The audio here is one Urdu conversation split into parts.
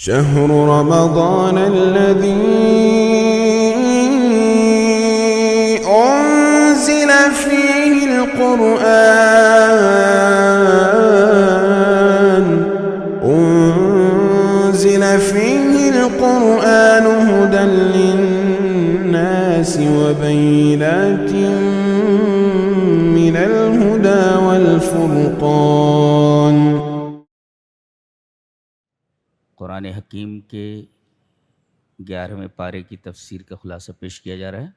شهر رمضان الذي أنزل فيه القرآن هدى للناس وبينات من الهدى والفرقان۔ قرآن حکیم کے 11ویں پارے کی تفسیر کا خلاصہ پیش کیا جا رہا ہے۔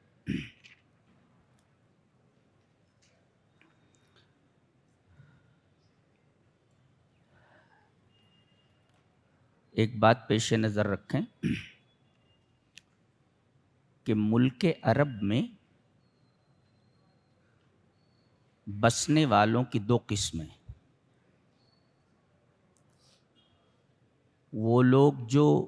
ایک بات پیش نظر رکھیں کہ ملک عرب میں بسنے والوں کی دو قسمیں، وہ لوگ جو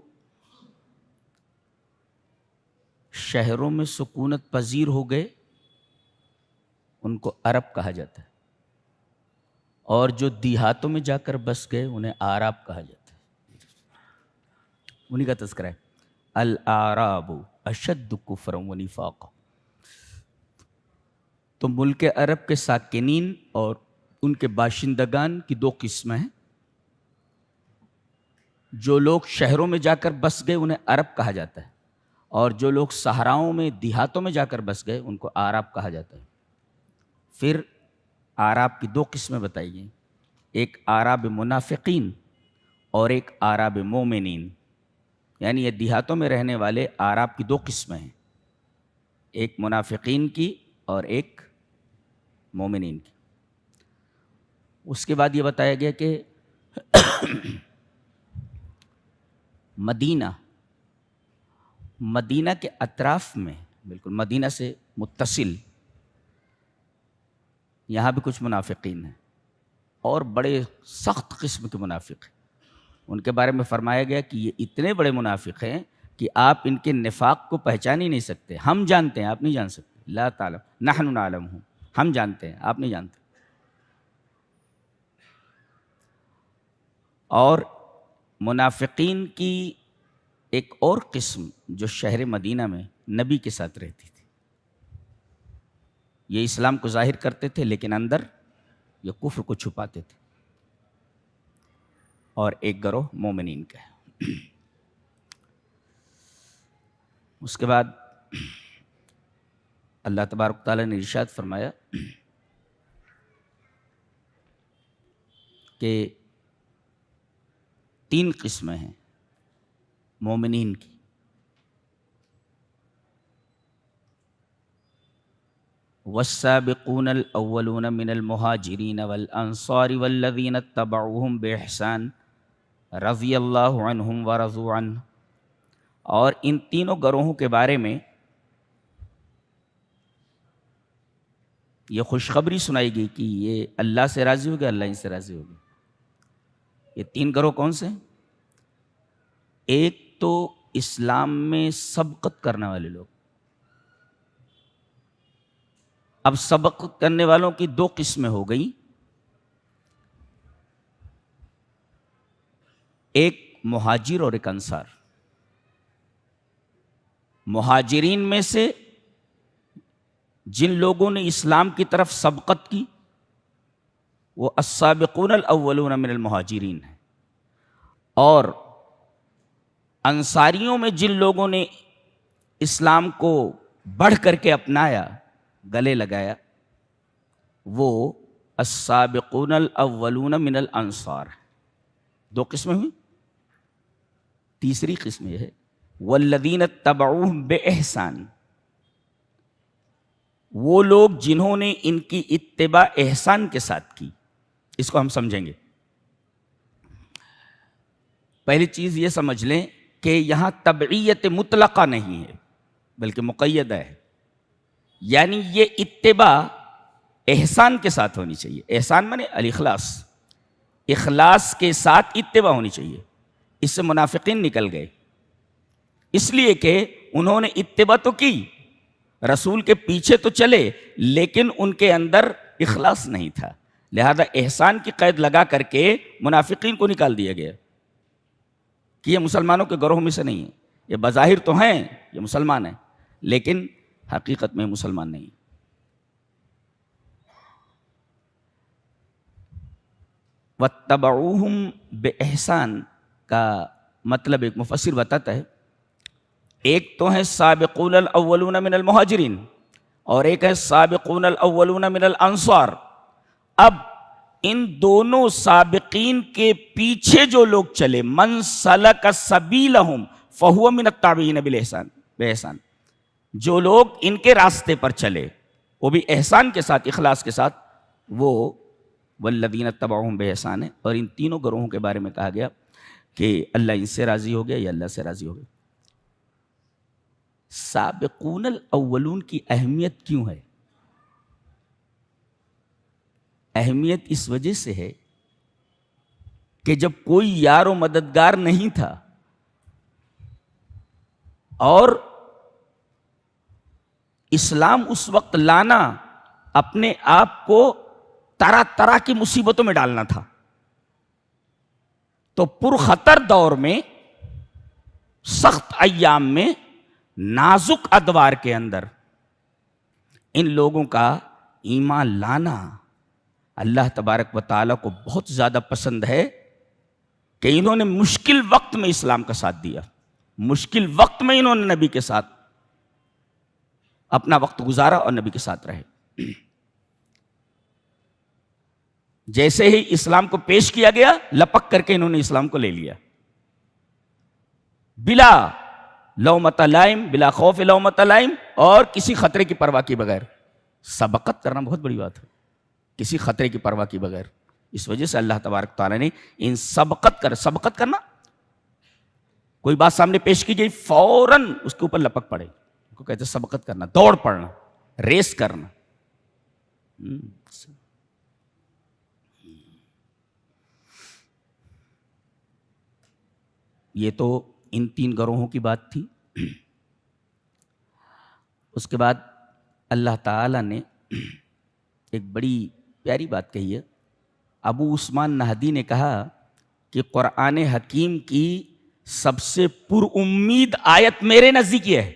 شہروں میں سکونت پذیر ہو گئے ان کو عرب کہا جاتا ہے، اور جو دیہاتوں میں جا کر بس گئے انہیں آراب کہا جاتا ہے۔ انہی کا تذکرہ ہے، الاعراب اشد کفرا و نفاقا۔ تو ملک عرب کے ساکنین اور ان کے باشندگان کی دو قسمیں ہیں۔ جو لوگ شہروں میں جا کر بس گئے انہیں عرب کہا جاتا ہے، اور جو لوگ صحراؤں میں دیہاتوں میں جا کر بس گئے ان کو آراب کہا جاتا ہے۔ پھر آراب کی دو قسمیں بتائی گئیں، ایک آراب منافقین اور ایک آراب مومنین، یعنی یہ دیہاتوں میں رہنے والے آراب کی دو قسمیں ہیں، ایک منافقین کی اور ایک مومنین کی۔ اس کے بعد یہ بتایا گیا کہ مدینہ کے اطراف میں، بالکل مدینہ سے متصل، یہاں بھی کچھ منافقین ہیں اور بڑے سخت قسم کے منافق ہیں۔ ان کے بارے میں فرمایا گیا کہ یہ اتنے بڑے منافق ہیں کہ آپ ان کے نفاق کو پہچان ہی نہیں سکتے۔ ہم جانتے ہیں، آپ نہیں جان سکتے۔ لا تعلم نحن نعلمہ، ہم جانتے ہیں، آپ نہیں جانتے۔ اور منافقین کی ایک اور قسم جو شہر مدینہ میں نبی کے ساتھ رہتی تھی، یہ اسلام کو ظاہر کرتے تھے لیکن اندر یہ کفر کو چھپاتے تھے، اور ایک گروہ مومنین کا ہے۔ اس کے بعد اللہ تبارک تعالیٰ نے ارشاد فرمایا کہ 3 قسمیں ہیں مومنین کی۔ والسابقون الاولون من المہاجرین والانصار والذین اتبعوہم باحسان رضی اللہ عنہم ورضوا عنہ۔ اور ان تینوں گروہوں کے بارے میں یہ خوشخبری سنائی گئی کہ یہ اللہ سے راضی ہو گیا، اللہ ان سے راضی ہو گیا۔ یہ 3 گروہ کون سے ہیں؟ ایک تو اسلام میں سبقت کرنے والے لوگ۔ اب سبقت کرنے والوں کی 2 قسمیں ہو گئی، ایک مہاجر اور ایک انصار۔ مہاجرین میں سے جن لوگوں نے اسلام کی طرف سبقت کی وہ السابقون الاولون من المہاجرین ہیں، اور انصاریوں میں جن لوگوں نے اسلام کو بڑھ کر کے اپنایا، گلے لگایا، وہ السابقون الاولون من الانصار۔ 2 قسمیں ہوئی، تیسری قسم یہ ہے والذین اتبعوہم باحسان، وہ لوگ جنہوں نے ان کی اتباع احسان کے ساتھ کی۔ اس کو ہم سمجھیں گے۔ پہلی چیز یہ سمجھ لیں کہ یہاں تبعیت مطلقہ نہیں ہے بلکہ مقیدہ ہے، یعنی یہ اتباع احسان کے ساتھ ہونی چاہیے۔ احسان مانے الاخلاص، اخلاص کے ساتھ اتباع ہونی چاہیے۔ اس سے منافقین نکل گئے، اس لیے کہ انہوں نے اتباع تو کی، رسول کے پیچھے تو چلے، لیکن ان کے اندر اخلاص نہیں تھا، لہذا احسان کی قید لگا کر کے منافقین کو نکال دیا گیا۔ کہ یہ مسلمانوں کے گروہ میں سے نہیں ہے. یہ بظاہر تو ہیں یہ مسلمان ہیں لیکن حقیقت میں مسلمان نہیں. وَاتَّبَعُوهُمْ بِإِحْسَان کا مطلب ایک مفسر بتاتا ہے، ایک تو ہے سابقون الاولون من المہاجرین اور ایک ہے سابقون الاولون من الانصار. اب ان دونوں سابقین کے پیچھے جو لوگ چلے، من سلک سبیلہم فہو من التابعین بالاحسان، جو لوگ ان کے راستے پر چلے وہ بھی احسان کے ساتھ، اخلاص کے ساتھ، وہ والذین اتبعوہم باحسان ہے. اور ان تینوں گروہوں کے بارے میں کہا گیا کہ اللہ ان سے راضی ہو گیا یا اللہ سے راضی ہو گیا. سابقون الاولون کی اہمیت کیوں ہے؟ اہمیت اس وجہ سے ہے کہ جب کوئی یار و مددگار نہیں تھا اور اسلام اس وقت لانا اپنے آپ کو طرح طرح کی مصیبتوں میں ڈالنا تھا، تو پرخطر دور میں، سخت ایام میں، نازک ادوار کے اندر ان لوگوں کا ایمان لانا اللہ تبارک و تعالیٰ کو بہت زیادہ پسند ہے کہ انہوں نے مشکل وقت میں اسلام کا ساتھ دیا. مشکل وقت میں انہوں نے نبی کے ساتھ اپنا وقت گزارا اور نبی کے ساتھ رہے. جیسے ہی اسلام کو پیش کیا گیا لپک کر کے انہوں نے اسلام کو لے لیا، بلا لومۃ لائم، بلا خوف لومۃ لائم، اور کسی خطرے کی پرواہ کے بغیر. سبقت کرنا بہت بڑی بات ہے، کسی خطرے کی پرواہ کے بغیر. اس وجہ سے اللہ تبارک تعالیٰ نے ان سبقت کرنا، کوئی بات سامنے پیش کی گئی فوراً اس کے اوپر لپک پڑے، اس کو کہتے ہیں سبقت کرنا، دوڑ پڑنا، ریس کرنا. یہ تو ان تین گروہوں کی بات تھی. اس کے بعد اللہ تعالیٰ نے ایک بڑی پیاری بات کہی ہے. ابو عثمان نہدی نے کہا کہ قرآن حکیم کی سب سے پر امید آیت میرے نزدیک یہ ہے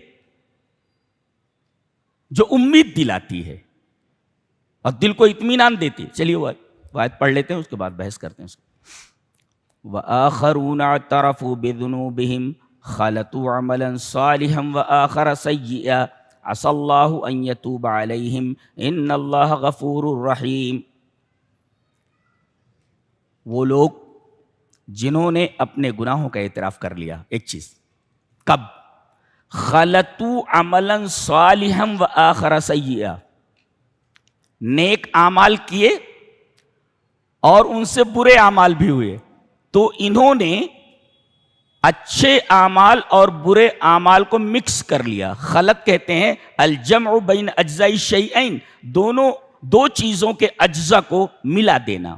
جو امید دلاتی ہے اور دل کو اطمینان دیتی ہے. چلیے وہ آیت پڑھ لیتے ہیں، اس کے بعد بحث کرتے ہیں اس کو. وَآخَرُونَ اعْتَرَفُوا بِذُنُوبِهِمْ خَلَطُوا عَمَلًا صَالِحًا وَآخَرَ سَيِّئًا عَسَى اللَّهُ أَن يَتُوبَ عَلَيْهِمْ إِنَّ اللَّهَ غَفُورٌ رَحِيمٌ. وہ لوگ جنہوں نے اپنے گناہوں کا اعتراف کر لیا. ایک چیز کب؟ خَلَطُوا عَمَلًا صَالِحًا وَآخَرَ سَيِّئًا، نیک اعمال کیے اور ان سے برے اعمال بھی ہوئے، تو انہوں نے اچھے اعمال اور برے اعمال کو مکس کر لیا. خلط کہتے ہیں الجمع بین اجزاء الشیئین، دو چیزوں کے اجزاء کو ملا دینا.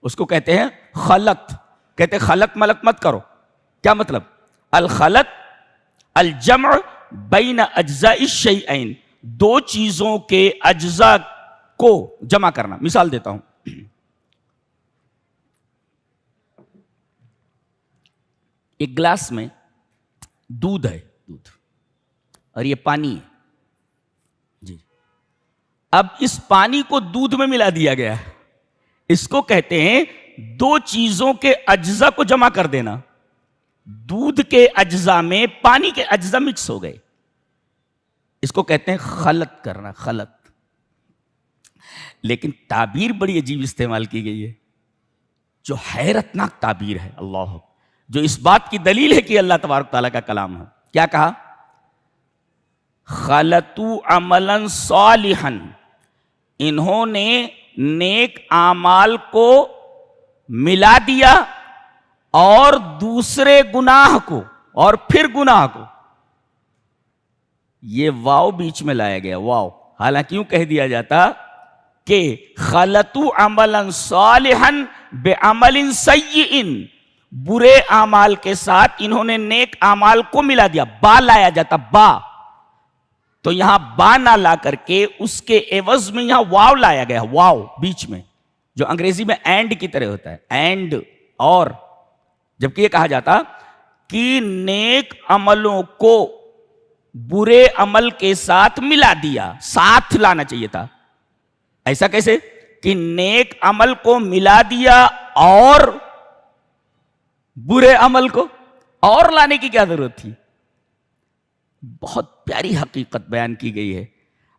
اس کو کہتے ہیں خلط. کہتے ہیں خلط ملط مت کرو. کیا مطلب؟ الخلط الجمع بین اجزاء الشیئین، دو چیزوں کے اجزاء کو جمع کرنا. مثال دیتا ہوں، ایک گلاس میں دودھ ہے، اور یہ پانی ہے جی. اب اس پانی کو دودھ میں ملا دیا گیا ہے. اس کو کہتے ہیں دو چیزوں کے اجزاء کو جمع کر دینا. دودھ کے اجزاء میں پانی کے اجزاء مکس ہو گئے، اس کو کہتے ہیں خلط کرنا. خلط. لیکن تعبیر بڑی عجیب استعمال کی گئی ہے جو حیرت ناک تعبیر ہے، اللہ، جو اس بات کی دلیل ہے کہ اللہ تبارک تعالیٰ کا کلام ہے. کیا کہا؟ خَلَطُوا عَمَلًا صَالِحًا، انہوں نے نیک اعمال کو ملا دیا اور دوسرے گناہ کو اور پھر گناہ کو. یہ واو بیچ میں لایا گیا، واو. حالانکہ یوں کہہ دیا جاتا کہ خَلَطُوا عَمَلًا صَالِحًا بِعَمَلٍ سَيِّئٍ، برے اعمال کے ساتھ انہوں نے نیک اعمال کو ملا دیا. با لایا جاتا، با. تو یہاں با نہ لا کر کے اس کے عوض میں یہاں واو لایا گیا، واو بیچ میں، جو انگریزی میں اینڈ کی طرح ہوتا ہے. اینڈ اور جبکہ یہ کہا جاتا کہ نیک عملوں کو برے عمل کے ساتھ ملا دیا، ساتھ لانا چاہیے تھا. ایسا کیسے کہ نیک عمل کو ملا دیا اور برے عمل کو اور لانے کی کیا ضرورت تھی؟ بہت پیاری حقیقت بیان کی گئی ہے.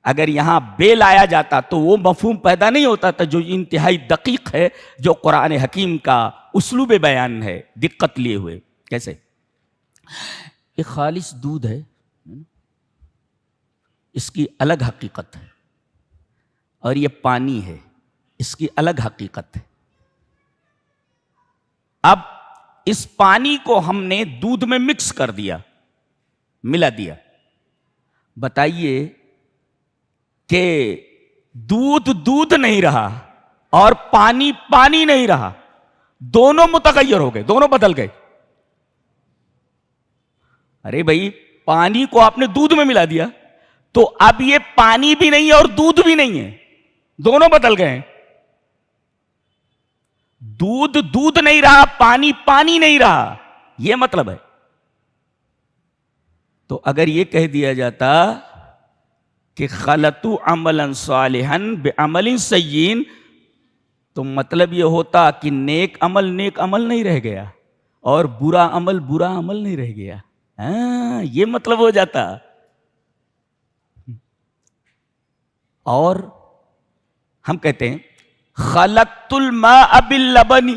اگر یہاں بے لایا جاتا تو وہ مفہوم پیدا نہیں ہوتا تھا جو انتہائی دقیق ہے، جو قرآن حکیم کا اسلوب بیان ہے دقت لیے ہوئے. کیسے؟ ایک خالص دودھ ہے، اس کی الگ حقیقت ہے، اور یہ پانی ہے، اس کی الگ حقیقت ہے. اب اس پانی کو ہم نے دودھ میں مکس کر دیا، ملا دیا. بتائیے کہ دودھ دودھ نہیں رہا اور پانی پانی نہیں رہا، دونوں متغیر ہو گئے، دونوں بدل گئے. ارے بھائی، پانی کو آپ نے دودھ میں ملا دیا تو اب یہ پانی بھی نہیں ہے اور دودھ بھی نہیں ہے، دونوں بدل گئے. دودھ دودھ نہیں رہا، پانی پانی نہیں رہا، یہ مطلب ہے. تو اگر یہ کہہ دیا جاتا کہ خلطوا عملا صالحا بعمل سیئ، تو مطلب یہ ہوتا کہ نیک عمل نہیں رہ گیا اور برا عمل نہیں رہ گیا. یہ مطلب ہو جاتا. اور ہم کہتے ہیں خلطت الماء باللبن،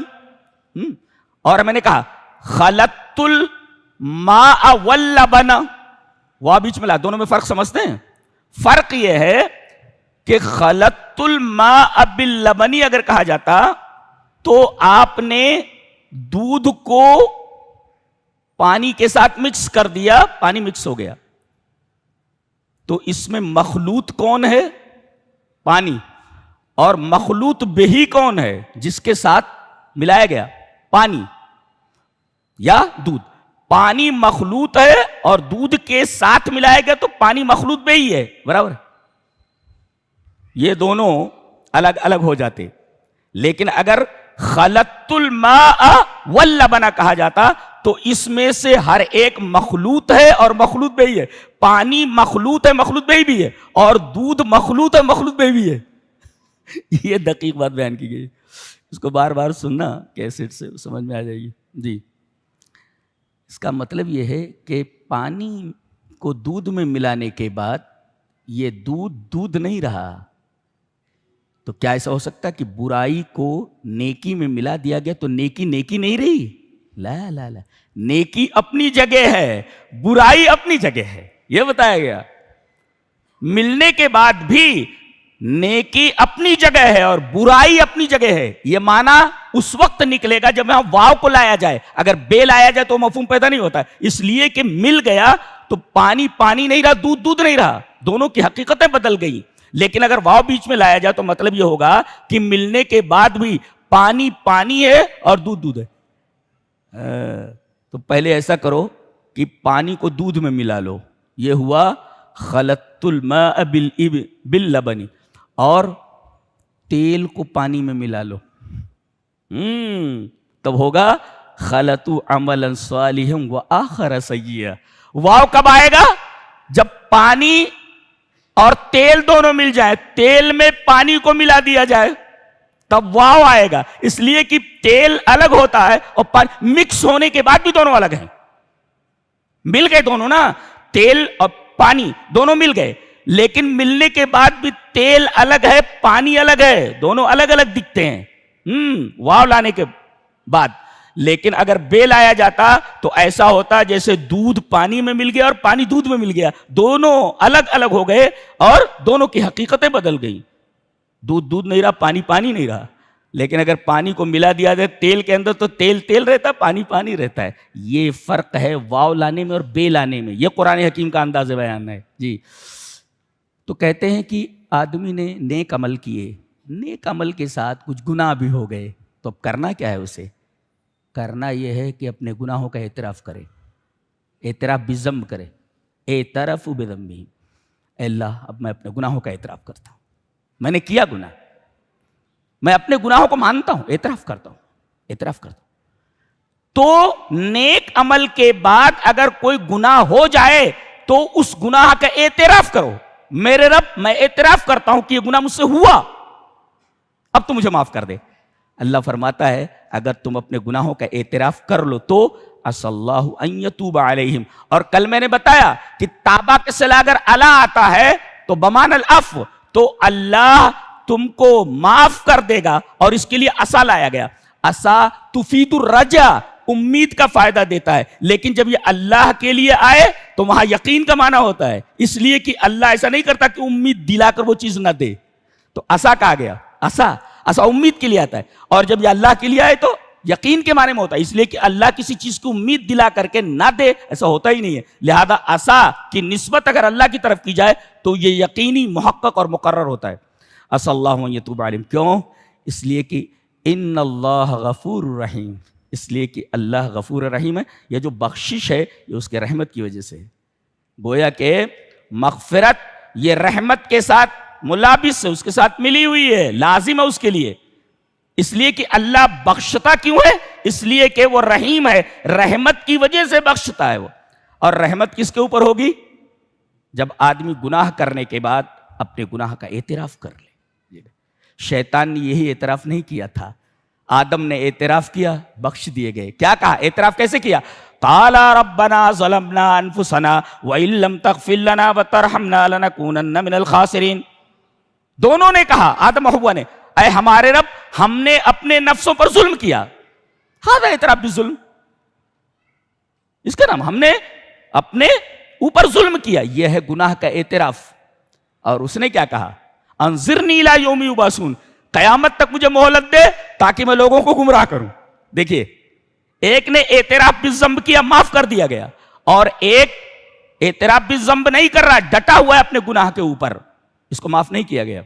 اور میں نے کہا خلطت الماء واللبن، وہ بیچ میں لا، دونوں میں فرق سمجھتے ہیں؟ فرق یہ ہے کہ خلطت الماء باللبن اگر کہا جاتا تو آپ نے دودھ کو پانی کے ساتھ مکس کر دیا، پانی مکس ہو گیا. تو اس میں مخلوط کون ہے؟ پانی. اور مخلوط بہی کون ہے جس کے ساتھ ملایا گیا؟ پانی یا دودھ. پانی مخلوط ہے اور دودھ کے ساتھ ملایا گیا تو پانی مخلوط بہی ہے، برابر. یہ دونوں الگ الگ ہو جاتے. لیکن اگر خلطت الماء واللبن کہا جاتا تو اس میں سے ہر ایک مخلوط ہے اور مخلوط بہی ہے. پانی مخلوط ہے، مخلوط بہی بھی ہے، اور دودھ مخلوط ہے، مخلوط بہی بھی ہے. یہ دقیق بات بیان کی گئی. اس کو بار بار سننا کیسٹ سے، سمجھ میں آ جائے گی. جی، اس کا مطلب یہ ہے کہ پانی کو دودھ میں ملانے کے بعد یہ دودھ نہیں رہا. تو کیا ایسا ہو سکتا کہ برائی کو نیکی میں ملا دیا گیا تو نیکی نہیں رہی؟ لا لا لا، نیکی اپنی جگہ ہے، برائی اپنی جگہ ہے، یہ بتایا گیا. ملنے کے بعد بھی نیکی اپنی جگہ ہے اور برائی اپنی جگہ ہے. یہ معنی اس وقت نکلے گا جب یہاں واو کو لایا جائے. اگر بے لایا جائے تو مفہوم پیدا نہیں ہوتا، اس لیے کہ مل گیا تو پانی نہیں رہا، دودھ نہیں رہا، دونوں کی حقیقتیں بدل گئی. لیکن اگر واو بیچ میں لایا جائے تو مطلب یہ ہوگا کہ ملنے کے بعد بھی پانی ہے اور دودھ ہے. تو پہلے ایسا کرو کہ پانی کو دودھ میں ملا لو، یہ ہوا خلطت الماء باللبن. اور تیل کو پانی میں ملا لو، تب ہوگا خلطوا عملا صالحا وآخر سیئا. واو کب آئے گا؟ جب پانی اور تیل دونوں مل جائیں، تیل میں پانی کو ملا دیا جائے تب واو آئے گا. اس لیے کہ تیل الگ ہوتا ہے اور پانی مکس ہونے کے بعد بھی دونوں الگ ہیں. مل گئے دونوں نا، تیل اور پانی دونوں مل گئے، لیکن ملنے کے بعد بھی تیل الگ ہے، پانی الگ ہے، دونوں الگ الگ دکھتے ہیں واو لانے کے بعد. لیکن اگر بے لایا جاتا تو ایسا ہوتا جیسے دودھ پانی میں مل گیا اور پانی دودھ میں مل گیا، دونوں الگ الگ ہو گئے اور دونوں کی حقیقتیں بدل گئی. دودھ نہیں رہا، پانی نہیں رہا. لیکن اگر پانی کو ملا دیا جائے تیل کے اندر تو تیل رہتا ہے، پانی رہتا ہے. یہ فرق ہے واو لانے میں اور بے لانے میں. یہ قرآن حکیم کا انداز بیان ہے. جی، تو کہتے ہیں کہ آدمی نے نیک عمل کیے، نیک عمل کے ساتھ کچھ گناہ بھی ہو گئے، تو اب کرنا کیا ہے؟ اسے کرنا یہ ہے کہ اپنے گناہوں کا اعتراف کرے، اعتراف بذنب کرے. اعتراف بذنبہ، اے اللہ اب میں اپنے گناہوں کا اعتراف کرتا ہوں، میں نے کیا گناہ، میں اپنے گناہوں کو مانتا ہوں، اعتراف کرتا ہوں. تو نیک عمل کے بعد اگر کوئی گناہ ہو جائے تو اس گناہ کا اعتراف کرو، میرے رب میں اعتراف کرتا ہوں کہ یہ گناہ مجھ سے ہوا، اب تو مجھے معاف کر دے۔ اللہ فرماتا ہے اگر تم اپنے گناہوں کا اعتراف کر لو تو عسى اللہ ان یتوب علیہم، اور کل میں نے بتایا کہ تابہ کے صلہ اگر الا آتا ہے تو بمان العفو، تو اللہ تم کو معاف کر دے گا، اور اس کے لیے عسى لایا گیا۔ عسى تفید الرجا، امید کا فائدہ دیتا ہے، لیکن جب یہ اللہ کے لیے آئے تو وہاں یقین کا معنی ہوتا ہے، اس لیے کہ اللہ ایسا نہیں کرتا کہ امید دلا کر وہ چیز نہ دے، تو عسى کہا گیا۔ عسى امید کے لیے آتا ہے، اور جب یہ اللہ کے لیے آئے تو یقین کے معنی میں ہوتا ہے، اس لیے کہ اللہ کسی چیز کو امید دلا کر کے نہ دے ایسا ہوتا ہی نہیں ہے، لہذا عسى کی نسبت اگر اللہ کی طرف کی جائے تو یہ یقینی، محقق اور مقرر ہوتا ہے۔ عسى اللہ ان یتوب علیہم، کیوں؟ اس لیے کہ ان اللہ غفور رحیم، اس لیے کہ اللہ غفور رحیم ہے، یہ جو بخشش ہے یہ اس کے رحمت کی وجہ سے ہے۔ گویا کہ مغفرت یہ رحمت کے ساتھ ملابس ہے، اس کے ساتھ ملی ہوئی ہے، لازم ہے اس کے لیے، اس لیے کہ اللہ بخشتا کیوں ہے؟ اس لیے کہ وہ رحیم ہے، رحمت کی وجہ سے بخشتا ہے وہ۔ اور رحمت کس کے اوپر ہوگی؟ جب آدمی گناہ کرنے کے بعد اپنے گناہ کا اعتراف کر لے۔ شیطان نے یہی اعتراف نہیں کیا تھا، آدم نے اعتراف کیا، بخش دیے گئے۔ کیا کہا؟ اعتراف کیسے کیا؟ قال ربنا ظلمنا انفسنا وان لم تغفر لنا وترحمنا لنكونن من الخاسرین۔ دونوں نے کہا، آدم و حوا نے، اے ہمارے رب ہم نے اپنے نفسوں پر ظلم کیا۔ ہذا اعتراف بالظلم، اس کا نام ہم نے اپنے اوپر ظلم کیا، یہ ہے گناہ کا اعتراف۔ اور اس نے کیا کہا؟ انظرنی الی یوم یبعثون، قیامت تک مجھے مہلت دے تاکہ میں لوگوں کو گمراہ کروں۔ دیکھیے، ایک نے اعتراف بالذنب کیا، معاف کر دیا گیا، اور ایک اعتراف بالذنب نہیں کر رہا، ڈٹا ہوا ہے اپنے گناہ کے اوپر، اس کو معاف نہیں کیا گیا۔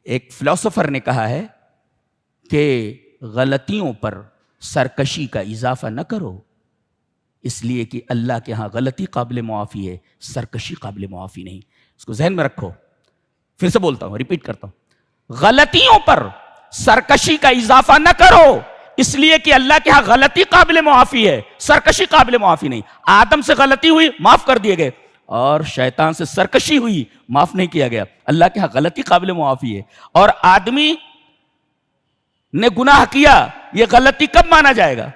ایک فلسفر نے کہا ہے کہ غلطیوں پر سرکشی کا اضافہ نہ کرو، اس لیے کہ اللہ کے ہاں غلطی قابل معافی ہے، سرکشی قابل معافی نہیں۔ اس کو ذہن میں رکھو، پھر سے بولتا ہوں، ریپیٹ کرتا ہوں، غلطیوں پر سرکشی کا اضافہ نہ کرو، اس لیے کہ اللہ کے ہاں غلطی قابل معافی ہے، سرکشی قابل معافی نہیں۔ آدم سے غلطی ہوئی، معاف کر دیے گئے، اور شیطان سے سرکشی ہوئی، معاف نہیں کیا گیا۔ اللہ کے ہاں غلطی قابل معافی ہے، اور آدمی نے گناہ کیا، یہ غلطی کب مانا جائے گا؟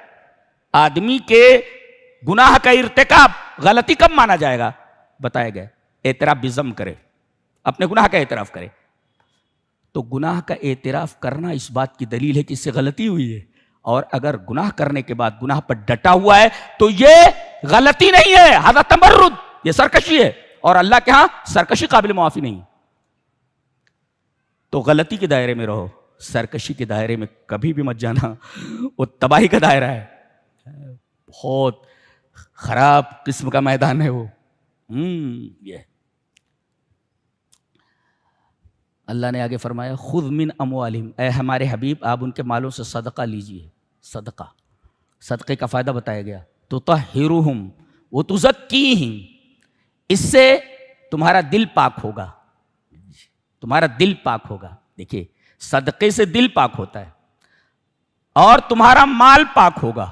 آدمی کے گناہ کا ارتکاب غلطی کب مانا جائے گا؟ بتایا گیا، اعتراف بالذنب کرے، اپنے گناہ کا اعتراف کرے۔ تو گناہ کا اعتراف کرنا اس بات کی دلیل ہے کہ اس سے غلطی ہوئی ہے، اور اگر گناہ کرنے کے بعد گناہ پر ڈٹا ہوا ہے تو یہ غلطی نہیں ہے، ھذا تمرد، یہ سرکشی ہے، اور اللہ کے ہاں سرکشی قابل معافی نہیں۔ تو غلطی کے دائرے میں رہو، سرکشی کے دائرے میں کبھی بھی مت جانا، وہ تباہی کا دائرہ ہے، بہت خراب قسم کا میدان ہے وہ۔ یہ اللہ نے آگے فرمایا، خذ من اموالہم، اے ہمارے حبیب آپ ان کے مالوں سے صدقہ لیجئے۔ صدقہ، صدقے کا فائدہ بتایا گیا، تطہرہم وتزکیہم، اس سے تمہارا دل پاک ہوگا، تمہارا دل پاک ہوگا۔ دیکھیے، صدقے سے دل پاک ہوتا ہے، اور تمہارا مال پاک ہوگا،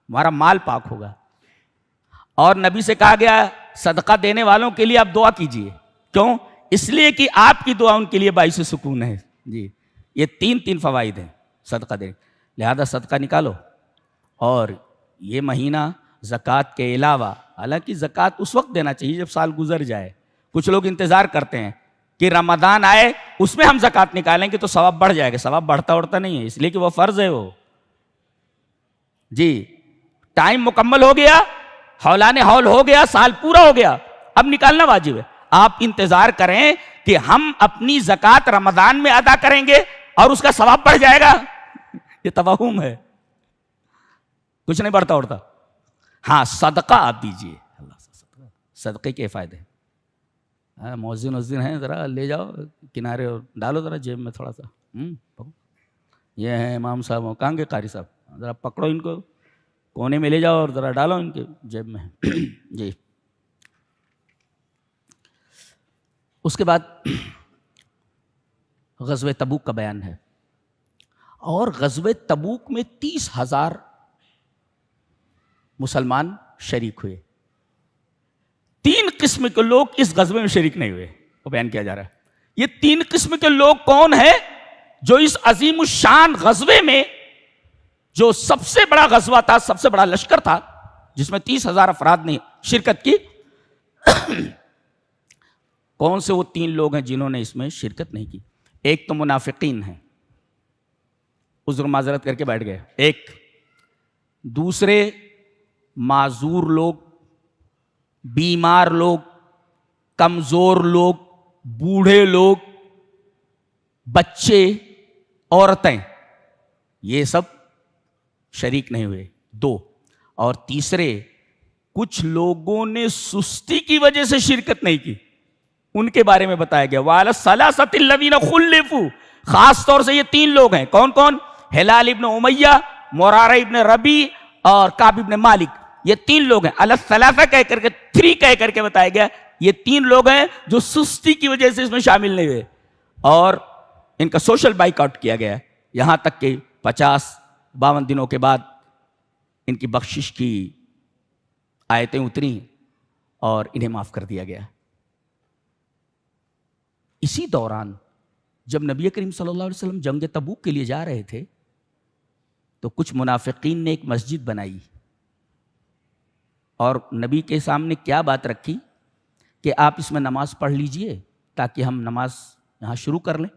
تمہارا مال پاک ہوگا۔ اور نبی سے کہا گیا صدقہ دینے والوں کے لیے آپ دعا کیجئے، کیوں؟ اس لیے کہ آپ کی دعا ان کے لیے باعث سکون ہے۔ جی، یہ تین فوائد ہیں صدقہ دینے، لہذا صدقہ نکالو۔ اور یہ مہینہ زکوٰۃ کے علاوہ، حالانکہ زکوٰۃ اس وقت دینا چاہیے جب سال گزر جائے، کچھ لوگ انتظار کرتے ہیں کہ رمضان آئے اس میں ہم زکوٰۃ نکالیں گے تو ثواب بڑھ جائے گا، ثواب بڑھتا نہیں ہے، اس لیے کہ وہ فرض ہے وہ۔ جی، ٹائم مکمل ہو گیا، حولان حول ہو گیا، سال پورا ہو گیا، اب نکالنا واجب ہے۔ آپ انتظار کریں کہ ہم اپنی زکوٰۃ رمضان میں ادا کریں گے اور اس کا ثواب بڑھ جائے گا، یہ توہم ہے، کچھ نہیں بڑھتا اڑتا۔ ہاں، صدقہ آپ دیجئے، اللہ سے صدقے کے فائدے ہیں۔ مؤذن ہیں، ذرا لے جاؤ کنارے اور ڈالو ذرا جیب میں تھوڑا سا۔ یہ ہیں امام صاحب، کہاں گے قاری صاحب؟ ذرا پکڑو ان کو، کونے میں لے جاؤ اور ذرا ڈالو ان کے جیب میں۔ جی، اس کے بعد غزوہ تبوک کا بیان ہے، اور غزوہ تبوک میں 30,000 مسلمان شریک ہوئے. 3 قسم کے لوگ اس غزوے میں شریک نہیں ہوئے، وہ بیان کیا جا رہا ہے. یہ 3 قسم کے لوگ کون ہیں جو اس عظیم الشان غزوے میں، جو سب سے بڑا غزوہ تھا، سب سے بڑا لشکر تھا جس میں 30,000 افراد نے شرکت کی، کون سے وہ 3 لوگ ہیں جنہوں نے اس میں شرکت نہیں کی؟ ایک تو منافقین ہیں، عذر معذرت کر کے بیٹھ گئے. ایک دوسرے معذور لوگ، بیمار لوگ، کمزور لوگ، بوڑھے لوگ، بچے، عورتیں، یہ سب شریک نہیں ہوئے. 2 اور تیسرے کچھ لوگوں نے سستی کی وجہ سے شرکت نہیں کی، ان کے بارے میں بتایا گیا. وَعَلَى الثَّلَاثَةِ الَّذِينَ خُلِّفُوا، خاص طور سے یہ 3 لوگ ہیں. کون کون؟ ہلال ابن امیہ، مرارہ ابن ربیع اور کعب ابن مالک. یہ 3 لوگ ہیں. علی الثلاثہ کہہ کر کے 3 کہہ کر کے بتایا گیا. یہ 3 لوگ ہیں جو سستی کی وجہ سے اس میں شامل نہیں ہوئے، اور ان کا سوشل بائیک آؤٹ کیا گیا، یہاں تک کہ 52 دنوں کے بعد ان کی بخشش کی آیتیں اتری اور انہیں معاف کر دیا گیا. اسی دوران جب نبی کریم صلی اللہ علیہ وسلم جنگ تبوک کے لیے جا رہے تھے تو کچھ منافقین نے ایک مسجد بنائی اور نبی کے سامنے کیا بات رکھی کہ آپ اس میں نماز پڑھ لیجئے تاکہ ہم نماز یہاں شروع کر لیں.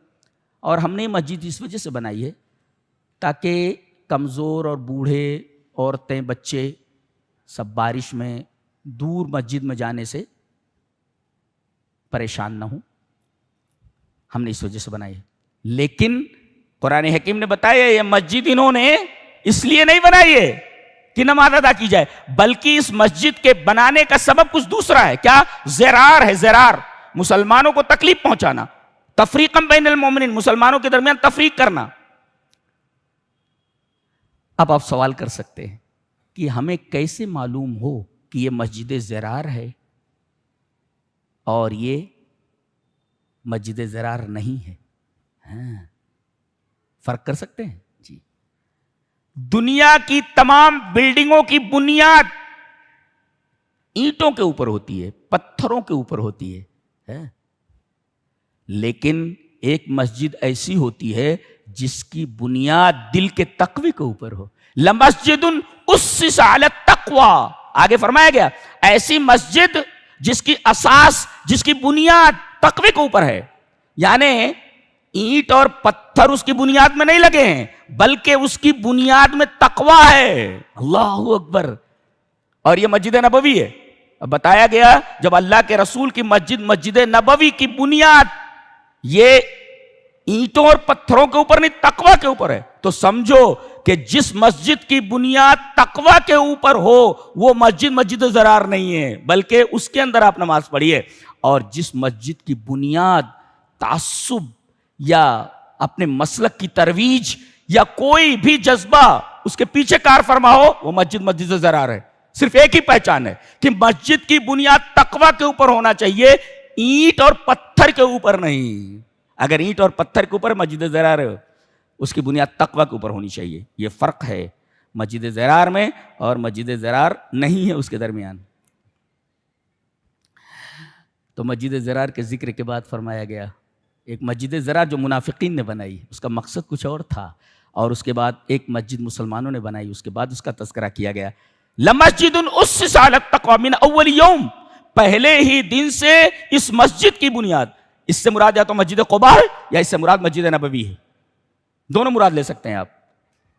اور ہم نے مسجد اس وجہ سے بنائی ہے تاکہ کمزور اور بوڑھے، عورتیں، بچے سب بارش میں دور مسجد میں جانے سے پریشان نہ ہوں. ہم نے اس وجہ سے بنائی ہے. لیکن قرآن حکیم نے بتایا یہ مسجد انہوں نے اس لیے نہیں بنائی ہے کہ نماز ادا کی جائے، بلکہ اس مسجد کے بنانے کا سبب کچھ دوسرا ہے. کیا؟ زرار ہے. زرار مسلمانوں کو تکلیف پہنچانا، تفریقاً بین المومنین، مسلمانوں کے درمیان تفریق کرنا. اب آپ سوال کر سکتے ہیں کہ ہمیں کیسے معلوم ہو کہ یہ مسجد زرار ہے اور یہ مسجد زرار نہیں ہے؟ ہاں، فرق کر سکتے ہیں جی. دنیا کی تمام بلڈنگوں کی بنیاد اینٹوں کے اوپر ہوتی ہے، پتھروں کے اوپر ہوتی ہے، لیکن ایک مسجد ایسی ہوتی ہے جس کی بنیاد دل کے تقوی کے اوپر ہو. لمسجد اسس علی التقوی، آگے فرمایا گیا ایسی مسجد جس کی اساس، جس کی بنیاد تقوی کے اوپر ہے. یعنی اینٹ اور پتھر اس کی بنیاد میں نہیں لگے ہیں، بلکہ اس کی بنیاد میں تقوی ہے. اللہ اکبر. اور یہ مسجد نبوی ہے. اب بتایا گیا جب اللہ کے رسول کی مسجد، مسجد نبوی کی بنیاد یہ اینٹوں اور پتھروں کے اوپر نہیں، تقوی کے اوپر ہے، تو سمجھو کہ جس مسجد کی بنیاد تقوی کے اوپر ہو وہ مسجد مسجد زرار نہیں ہے، بلکہ اس کے اندر آپ نماز پڑھیے. اور جس مسجد کی بنیاد تعصب یا اپنے مسلک کی ترویج یا کوئی بھی جذبہ اس کے پیچھے کار فرما ہو وہ مسجد مسجد زرار ہے. صرف ایک ہی پہچان ہے کہ مسجد کی بنیاد تقوی کے اوپر ہونا چاہیے، اینٹ اور پتھر کے اوپر نہیں. اگر اینٹ اور پتھر کے اوپر مسجد زرار ہے، اس کی بنیاد تقوی کے اوپر ہونی چاہیے. یہ فرق ہے مسجد زرار میں اور مسجد زرار نہیں ہے اس کے درمیان. تو مسجد زرار کے ذکر کے بعد فرمایا گیا ایک مسجد زرار جو منافقین نے بنائی، اس کا مقصد کچھ اور تھا، اور اس کے بعد ایک مسجد مسلمانوں نے بنائی، اس کے بعد اس کا تذکرہ کیا گیا. لمسجد اسس علی التقوی من اول یوم، پہلے ہی دن سے اس مسجد کی بنیاد. اس سے مراد یا تو مسجد قباء ہے یا اس سے مراد مسجد نبوی ہے، دونوں مراد لے سکتے ہیں آپ.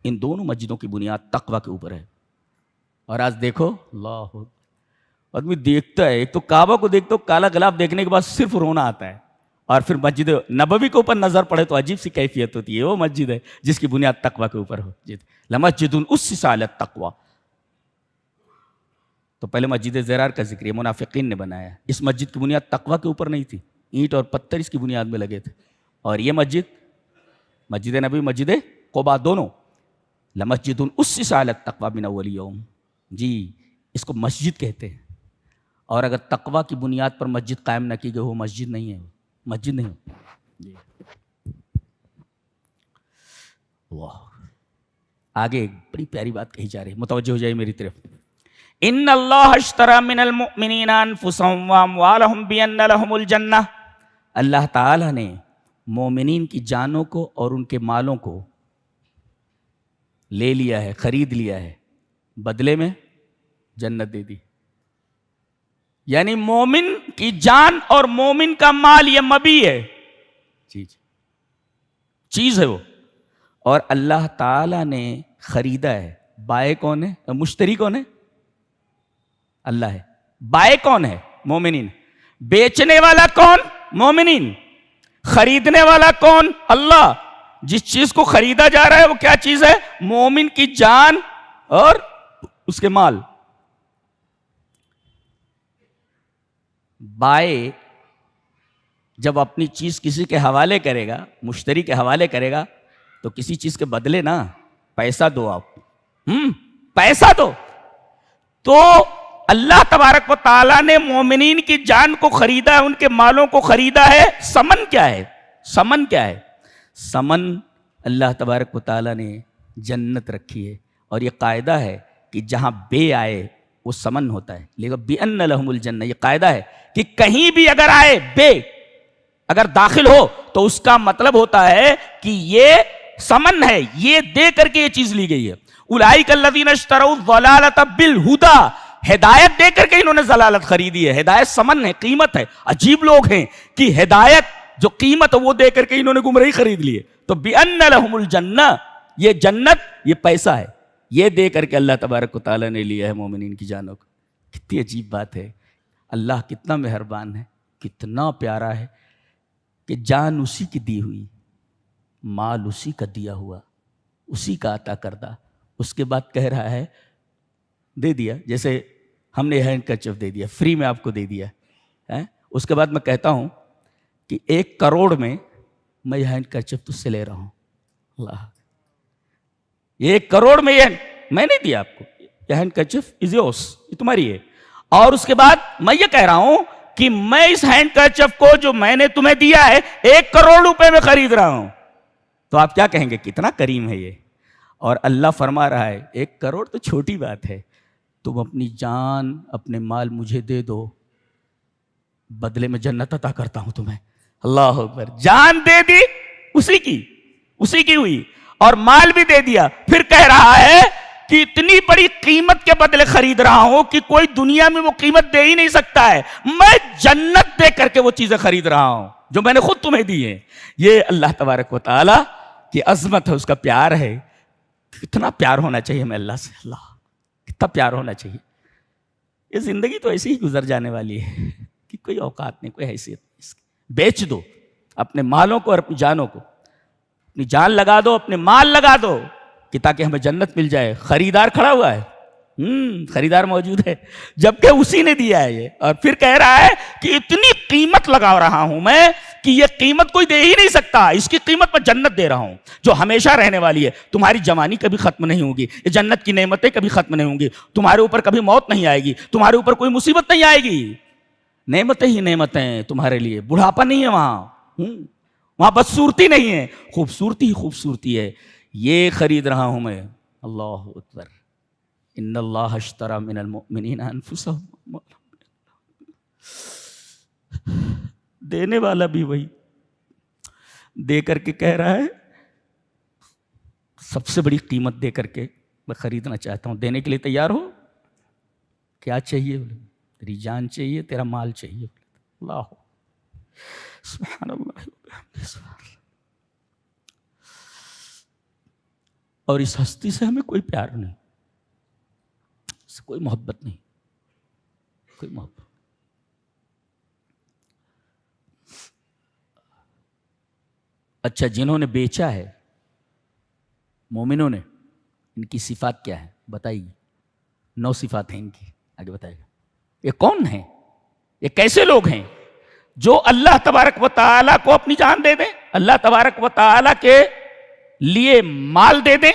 ان دونوں مسجدوں کی بنیاد تقوی کے اوپر ہے. اور آج دیکھو اللہ آدمی دیکھتا ہے، ایک تو کعبہ کو دیکھتا ہو، کالا غلاف دیکھنے کے بعد صرف رونا آتا ہے، اور پھر مسجد نبوی کے اوپر نظر پڑے تو عجیب سی کیفیت ہوتی ہے. وہ مسجد ہے جس کی بنیاد تقوی کے اوپر ہو. لمسجد اسس علی التقوی. تو پہلے مسجد زرار کا ذکر منافقین نے بنایا. اس مسجد کی بنیاد تقوی کے اوپر نہیں تھی، اینٹ اور پتھر اس کی بنیاد میں لگے تھے. اور یہ مسجد، مسجد نبوی، مسجد قباء، دونوں لمسجد اسس علی التقوی من اول یوم. جی، اس کو مسجد کہتے ہیں. اور اگر تقوی کی بنیاد پر مسجد قائم نہ کی گئی وہ مسجد نہیں ہے، مسجد نہیں ہے. جی. واہ، آگے ایک بڑی پیاری بات کہی جا رہی ہے، متوجہ ہو جائے میری طرف. ان اللہ اشتری من المؤمنین انفسهم واموالهم بان لهم الجنہ، اللہ تعالیٰ نے مومنین کی جانوں کو اور ان کے مالوں کو لے لیا ہے، خرید لیا ہے، بدلے میں جنت دے دی. یعنی مومن کی جان اور مومن کا مال یہ مبی ہے، چیز ہے وہ، اور اللہ تعالی نے خریدا ہے. بائے کون ہے؟ مشتری کون ہے؟ اللہ ہے. بائے کون ہے؟ مومنین. بیچنے والا کون؟ مومنین. خریدنے والا کون؟ اللہ. جس چیز کو خریدا جا رہا ہے وہ کیا چیز ہے؟ مومن کی جان اور اس کے مال. بائے جب اپنی چیز کسی کے حوالے کرے گا، مشتری کے حوالے کرے گا، تو کسی چیز کے بدلے نا پیسہ دو، آپ پیسہ دو. تو اللہ تبارک و تعالیٰ نے مومنین کی جان کو خریدا ہے، ان کے مالوں کو خریدا ہے. ثمن کیا ہے؟ ثمن کیا ہے؟ ثمن اللہ تبارک و تعالیٰ نے جنت رکھی ہے. اور یہ قاعدہ ہے کہ جہاں بے آئے وہ ثمن ہوتا ہے. لیکن بِأَنَّ لَهُمُ الْجَنَّةَ، یہ قاعدہ ہے کہ کہیں بھی اگر آئے بے اگر داخل ہو تو اس کا مطلب ہوتا ہے کہ یہ ثمن ہے، یہ دے کر کے یہ چیز لی گئی ہے. اولئک الذین اشتروا الضلالۃ بالہدی، ہدایت دے کر کے انہوں نے ضلالت خریدی ہے. ہدایت ثمن ہے، قیمت ہے. عجیب لوگ ہیں کہ ہدایت جو قیمت وہ دے کر کے انہوں نے گمراہی خرید لی ہے. تو بِأَنَّ لَهُمُ الْجَنَّةَ، یہ جنت یہ پیسہ ہے، یہ دے کر کے اللہ تبارک و تعالیٰ نے لیا ہے مومنین کی جانوں کو. کتنی عجیب بات ہے. اللہ کتنا مہربان ہے، کتنا پیارا ہے کہ جان اسی کی دی ہوئی، مال اسی کا دیا ہوا، اسی کا عطا کردہ. اس کے بعد کہہ رہا ہے دے دیا. جیسے ہم نے ہینڈ کرچف دے دیا، فری میں آپ کو دے دیا. اس کے بعد میں کہتا ہوں کہ 1 کروڑ میں میں یہ ہینڈ کرچف تجھ سے لے رہا ہوں. اللہ، یہ 1 کروڑ میں یہ میں نہیں دیا آپ کو، یہ ہینڈ کرچف از یورس، یہ تمہاری ہے. اور اس کے بعد میں یہ کہہ رہا ہوں کہ میں اس ہینڈ کرچف کو جو میں نے تمہیں دیا ہے 1 کروڑ روپے میں خرید رہا ہوں. تو آپ کیا کہیں گے؟ کتنا کریم ہے یہ. اور اللہ فرما رہا ہے 1 کروڑ تو چھوٹی بات ہے، تم اپنی جان اپنے مال مجھے دے دو، بدلے میں جنت عطا کرتا ہوں تمہیں. اللہ اکبر. جان دے دی اسی کی ہوئی، اور مال بھی دے دیا. پھر کہہ رہا ہے کہ اتنی بڑی قیمت کے بدلے خرید رہا ہوں کہ کوئی دنیا میں وہ قیمت دے ہی نہیں سکتا ہے. میں جنت دے کر کے وہ چیزیں خرید رہا ہوں جو میں نے خود تمہیں دی ہیں. یہ اللہ تبارک و تعالیٰ کی عظمت ہے، اس کا پیار ہے. کتنا پیار ہونا چاہیے ہمیں اللہ سے. اللہ کتنا پیار ہونا چاہیے. یہ زندگی تو ایسی ہی گزر جانے والی ہے کہ کوئی اوقات نہیں، کوئی حیثیت نہیں. بیچ دو اپنے مالوں کو اور اپنی جانوں کو. اپنی جان لگا دو، اپنے مال لگا دو کہ تاکہ ہمیں جنت مل جائے. خریدار کھڑا ہوا ہے، خریدار موجود ہے، جبکہ اسی نے دیا ہے یہ. اور پھر کہہ رہا ہے کہ اتنی قیمت لگا رہا ہوں میں کہ یہ قیمت کوئی دے ہی نہیں سکتا. اس کی قیمت میں جنت دے رہا ہوں جو ہمیشہ رہنے والی ہے. تمہاری جوانی کبھی ختم نہیں ہوگی، یہ جنت کی نعمتیں کبھی ختم نہیں ہوں گی. تمہارے اوپر کبھی موت نہیں آئے گی، تمہارے اوپر کوئی مصیبت نہیں آئے گی. نعمتیں ہی نعمتیں تمہارے لیے. بڑھاپا نہیں ہے وہاں بدصورتی نہیں ہے، خوبصورتی ہی خوبصورتی ہے. یہ خرید رہا ہوں میں. اللہ اکبر. ان اللہ اشتری من المؤمنین انفسهم، دینے والا بھی وہی دے کر کے کہہ رہا ہے سب سے بڑی قیمت دے کر کے میں خریدنا چاہتا ہوں. دینے کے لیے تیار ہو؟ کیا چاہیے؟ تیری جان چاہیے، تیرا مال چاہیے. اللہ سبحان اللہ. اور اس ہستی سے ہمیں کوئی پیار نہیں، اس سے کوئی محبت نہیں، کوئی محبت. اچھا، جنہوں نے بیچا ہے مومنوں نے، ان کی صفات کیا ہے بتائیے. 9 صفات ہیں ان کی، آگے بتائیے گا. یہ کون ہیں؟ یہ کیسے لوگ ہیں جو اللہ تبارک و تعالیٰ کو اپنی جان دے دیں، اللہ تبارک و تعالیٰ کے لیے مال دے دیں؟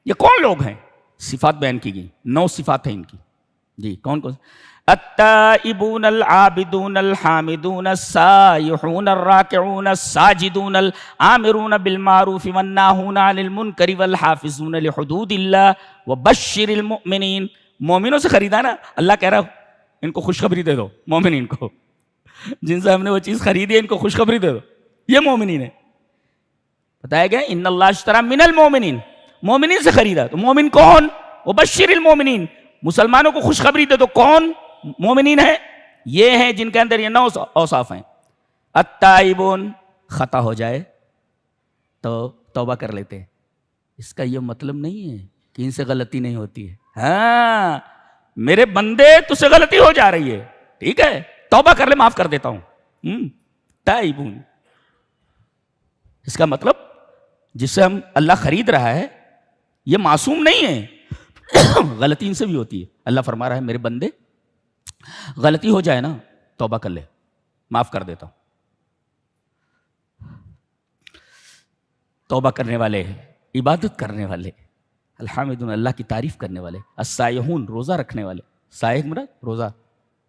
یہ کون لوگ ہیں؟ صفات بیان کی گئی، 9 صفات ہیں ان کی. جی کون کون؟ التائبون العابدون الحامدون السائحون الراکعون الساجدون الآمرون بالمعروف والناہون عن المنکر والحافظون لحدود اللہ وبشر المؤمنین مومنوں سے خریدا نا. اللہ کہہ رہا ان کو خوشخبری دے دو, مومنین کو, جن سے ہم نے وہ چیز خریدی ہے ان کو خوشخبری دے دو, یہ مومنین ہے. بتایا گیا ان اللہ اشترى من المومنین, مومنین سے خریدا. تو مومن کون؟ وبشر المومنین, مسلمانوں کو خوشخبری دے دو. کون مومنین ہے؟ یہ ہیں جن کے اندر یہ 9 اوصاف ہیں. التائبون, خطا ہو جائے تو توبہ کر لیتے ہیں. اس کا یہ مطلب نہیں ہے کہ ان سے غلطی نہیں ہوتی ہے. ہاں میرے بندے تجھ سے غلطی ہو جا رہی ہے, ٹھیک ہے, توبہ کر لے, معاف کر دیتا ہوں. تائبون, اس کا مطلب جس سے ہم اللہ خرید رہا ہے یہ معصوم نہیں ہے, غلطی ان سے بھی ہوتی ہے. اللہ فرما رہا ہے میرے بندے غلطی ہو جائے نا توبہ کر لے, معاف کر دیتا ہوں. توبہ کرنے والے, عبادت کرنے والے, الحمدن, اللہ کی تعریف کرنے والے, السائحون, روزہ رکھنے والے, سائح مراد روزہ,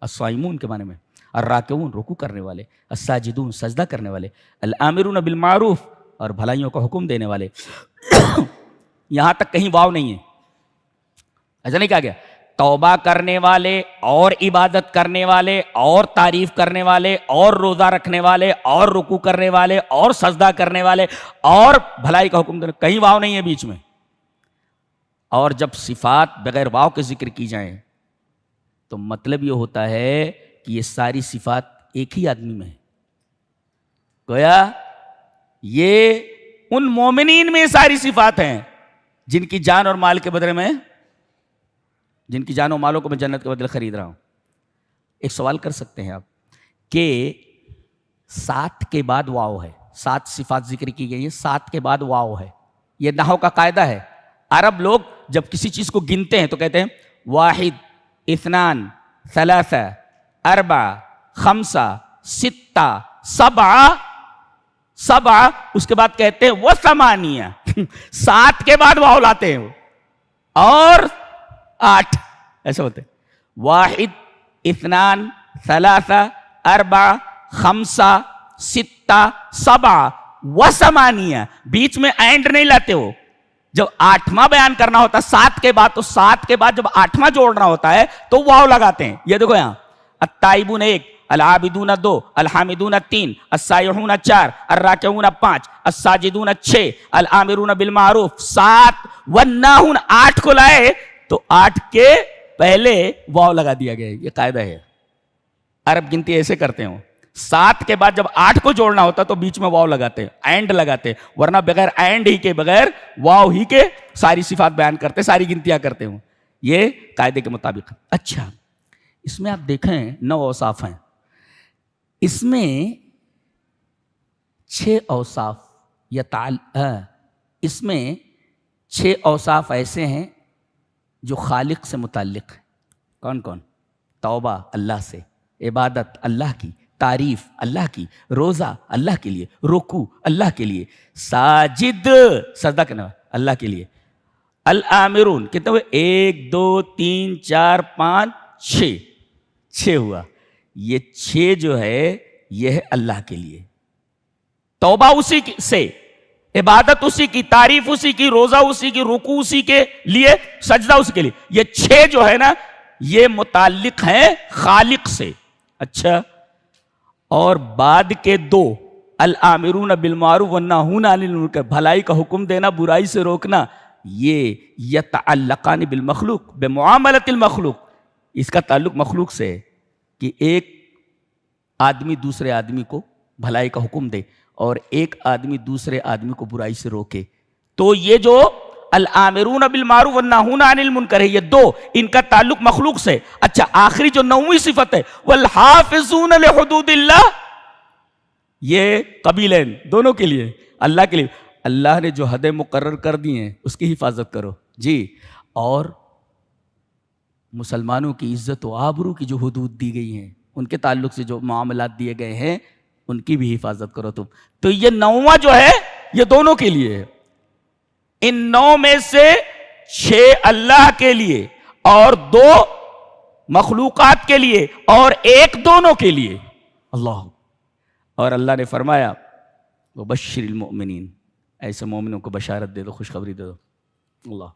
الصائمون کے معنی میں, الراکعون, رکوع کرنے والے, الساجدون, سجدہ کرنے والے, الآمرون بالمعروف, اور بھلائیوں کا حکم دینے والے. یہاں تک کہیں واو نہیں ہے, ایسا نہیں کہا گیا. توبہ کرنے والے اور عبادت کرنے والے اور تعریف کرنے والے اور روزہ رکھنے والے اور رکوع کرنے والے اور سجدہ کرنے والے اور بھلائی کا حکم دینے, کہیں واو نہیں ہے بیچ میں. اور جب صفات بغیر واو کے ذکر کی جائیں تو مطلب یہ ہوتا ہے کہ یہ ساری صفات ایک ہی آدمی میں ہے. گویا یہ ان مومنین میں ساری صفات ہیں جن کی جان اور مال کے بدلے میں, جن کی جان و مالوں کو میں جنت کے بدلے خرید رہا ہوں. ایک سوال کر سکتے ہیں آپ کہ 7 کے بعد واو ہے, 7 صفات ذکر کی گئی ہیں, 7 کے بعد واو ہے. یہ نحو کا قاعدہ ہے. عرب لوگ جب کسی چیز کو گنتے ہیں تو کہتے ہیں واحد, اثنان, ثلاثہ, اربع, خمسہ, ستہ, سبع, اس کے بعد کہتے ہیں وہ ثمانیہ. 7 کے بعد واو لاتے ہیں اور 8 ایسے ہوتے. واحد, اثنان, ثلاثہ, اربع, خمسہ, ستہ, سبع و ثمانیہ. بیچ میں اینڈ نہیں لاتے ہو. جب 8واں بیان کرنا ہوتا ہے 7 کے بعد, تو 7 کے بعد جب 8واں جوڑنا ہوتا ہے تو واو لگاتے ہیں. یہ دیکھو یہاں التائبون 1, العابدون 2, الحامدون 3, السائحون 4, الراکعون 5, الساجدون 6, الآمرون بالمعروف 7, والناہون 8 کو لائے تو 8 کے پہلے واو لگا دیا گیا. یہ قاعدہ ہے, عرب گنتی ایسے کرتے ہوں. 7 کے بعد جب 8 کو جوڑنا ہوتا تو بیچ میں واو لگاتے, اینڈ لگاتے, ورنہ بغیر اینڈ ہی کے, بغیر واو ہی کے ساری صفات بیان کرتے, ساری گنتیاں کرتے ہوں. یہ قاعدے کے مطابق. اچھا, اس میں آپ دیکھیں 9 اوصاف ہیں, اس میں 6 اوصاف اس میں 6 اوصاف ایسے ہیں جو خالق سے متعلق ہیں. کون کون؟ توبہ اللہ سے, عبادت اللہ کی, تعریف اللہ کی, روزہ اللہ کے لیے, رکوع اللہ کے لیے, ساجد سجدہ کرنا اللہ کے لیے, الآمرون کتنے ہوئے 1 2 3 4 5 6 ہوا. یہ 6 جو ہے یہ ہے اللہ کے لیے. توبہ اسی سے, عبادت اسی کی, تعریف اسی کی, روزہ اسی کی, رکوع اسی کے لیے, سجدہ اسی کے لیے. یہ 6 جو ہے نا یہ متعلق ہیں خالق سے. اچھا, اور بعد کے 2 الآمرون بالمعروف والناہون عن المنکر, بھلائی کا حکم دینا, برائی سے روکنا, یہ یتعلقان بالمخلوق بمعاملۃ المخلوق. اس کا تعلق مخلوق سے ہے کہ ایک آدمی دوسرے آدمی کو بھلائی کا حکم دے اور ایک آدمی دوسرے آدمی کو برائی سے روکے. تو یہ جو الآمرون بالمعروف والناہون عن المنکر ہے, یہ 2 ان کا تعلق مخلوق سے. اچھا, آخری جو 9ویں صفت ہے والحافظون لحدود اللہ, یہ قبیلین دونوں کے لیے, اللہ کے لیے. اللہ نے جو حدیں مقرر کر دی ہیں اس کی حفاظت کرو جی, اور مسلمانوں کی عزت و آبرو کی جو حدود دی گئی ہیں, ان کے تعلق سے جو معاملات دیے گئے ہیں ان کی بھی حفاظت کرو تم. تو یہ 9واں جو ہے یہ دونوں کے لیے ہے. ان 9 میں سے 6 اللہ کے لیے اور 2 مخلوقات کے لیے اور 1 دونوں کے لیے. اللہ, اور اللہ نے فرمایا وبشر المؤمنین, ایسے مومنوں کو بشارت دے دو, خوشخبری دے دو. اللہ,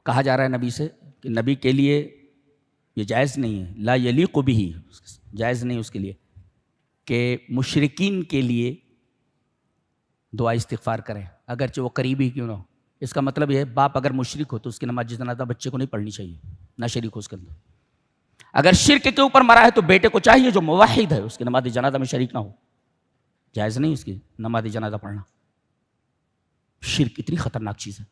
کہا جا رہا ہے نبی سے کہ نبی کے لیے یہ جائز نہیں ہے، لا یلیق بہ، جائز نہیں اس کے لیے کہ مشرکین کے لیے دعا استغفار کریں اگرچہ وہ قریبی کیوں نہ ہو۔ اس کا مطلب یہ ہے باپ اگر مشرک ہو تو اس کی نماز جنازہ بچے کو نہیں پڑھنی چاہیے، نہ شریک ہو اس کے اندر۔ اگر شرک کے اوپر مرا ہے تو بیٹے کو چاہیے جو موحد ہے اس کی نماز جنازہ میں شریک نہ ہو، جائز نہیں اس کی نماز جنازہ پڑھنا۔ شرک اتنی خطرناک چیز ہے۔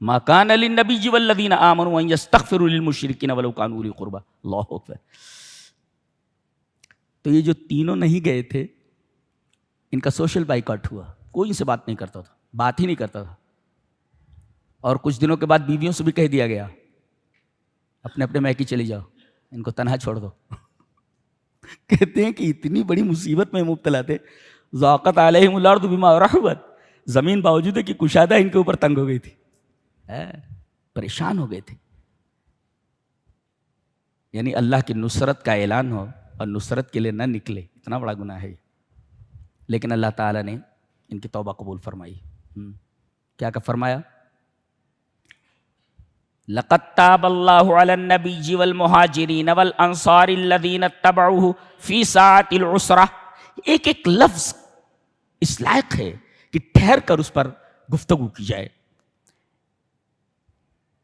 ما کان للنبی والذین آمنوا ان یستغفروا للمشرکین ولو کانوا اولی قربی، اللہ اکبر۔ تو یہ جو تینوں نہیں گئے تھے ان کا سوشل بائیکاٹ ہوا، کوئی ان سے بات نہیں کرتا تھا، بات ہی نہیں کرتا تھا، اور کچھ دنوں کے بعد بیویوں سے بھی کہہ دیا گیا اپنے اپنے میکی چلی جاؤ، ان کو تنہا چھوڑ دو۔ کہتے ہیں کہ اتنی بڑی مصیبت میں مبتلا تھے، ضاقت علیہم الارض بما رحبت، زمین باوجود ہے کہ کشادہ ان کے اوپر تنگ ہو گئی تھی، پریشان ہو گئے تھے۔ یعنی اللہ کی نصرت کا اعلان ہو اور نصرت کے لیے نہ نکلے، اتنا بڑا گناہ ہے یہ۔ لیکن اللہ تعالیٰ نے ان کی توبہ قبول فرمائی۔ کیا کہ فرمایا لقد تاب اللہ علی النبی والمہاجرین والانصار الذین اتبعوہ فی ساعۃ العسرہ۔ ایک ایک لفظ اس لائق ہے کہ ٹھہر کر اس پر گفتگو کی جائے۔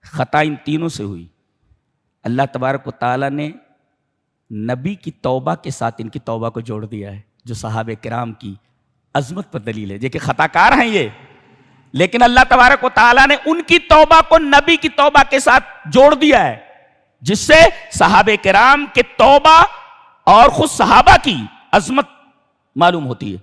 خطا ان تینوں سے ہوئی، اللہ تبارک و تعالیٰ نے نبی کی توبہ کے ساتھ ان کی توبہ کو جوڑ دیا ہے، جو صحابہ کرام کی عظمت پر دلیل ہے۔ دیکھیں خطا کار ہیں یہ، لیکن اللہ تبارک و تعالیٰ نے ان کی توبہ کو نبی کی توبہ کے ساتھ جوڑ دیا ہے، جس سے صحابہ کرام کے توبہ اور خود صحابہ کی عظمت معلوم ہوتی ہے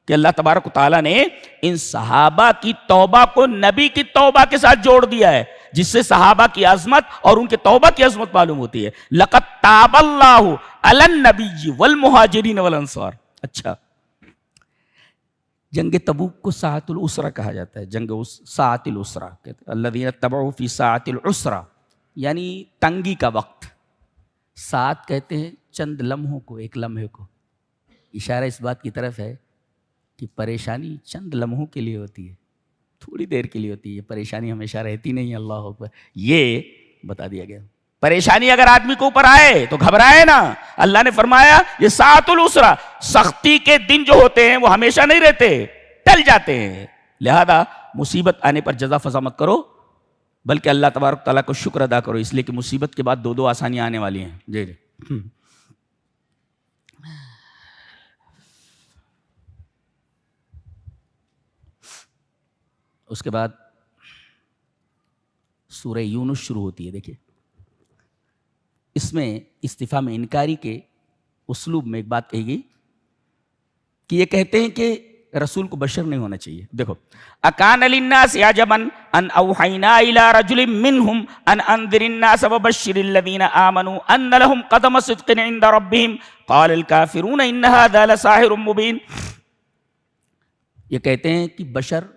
کہ اللہ تبارک و تعالیٰ نے ان صحابہ کی توبہ کو نبی کی توبہ کے ساتھ جوڑ دیا ہے، جس سے صحابہ کی عظمت اور ان کے توبہ کی عظمت معلوم ہوتی ہے۔ لقد تاب اللہ علی النبی والمہاجرین والانصار۔ اچھا، جنگ تبوک کو ساعۃ العسرہ کہا جاتا ہے، جنگ ساعۃ العسرہ کہتے ہیں، الذین اتبعوا فی ساعۃ العسرہ، یعنی تنگی کا وقت۔ ساعت کہتے ہیں چند لمحوں کو، ایک لمحے کو، اشارہ اس بات کی طرف ہے کہ پریشانی چند لمحوں کے لیے ہوتی ہے، تھوڑی دیر کے لیے ہوتی ہے، پریشانی ہمیشہ رہتی نہیں ہے۔ اللہ اکبر، یہ بتا دیا گیا۔ پریشانی اگر آدمی کو اوپر آئے تو گھبرائے نا، اللہ نے فرمایا یہ ساعۃ العسرہ، سختی کے دن جو ہوتے ہیں وہ ہمیشہ نہیں رہتے، ٹل جاتے ہیں، لہذا مصیبت آنے پر جزا فضا مت کرو، بلکہ اللہ تبارک تعالیٰ کو شکر ادا کرو، اس لیے کہ مصیبت کے بعد دو آسانیاں آنے والی ہیں۔ جی جی۔ اس کے بعد سورہ یونس شروع ہوتی ہے۔ دیکھیے اس میں استفہام انکاری کے اسلوب میں ایک بات کہی گئی کہ یہ کہتے ہیں کہ رسول کو بشر نہیں ہونا چاہیے۔ دیکھو، اکان للناس عجبا ان اوحینا الی رجل منہم ان انذر الناس وبشر الذین آمنوا ان لهم قدم صدق عند ربهم قال الکافرون ان هذا لساحر مبین۔ یہ کہتے ہیں کہ بشر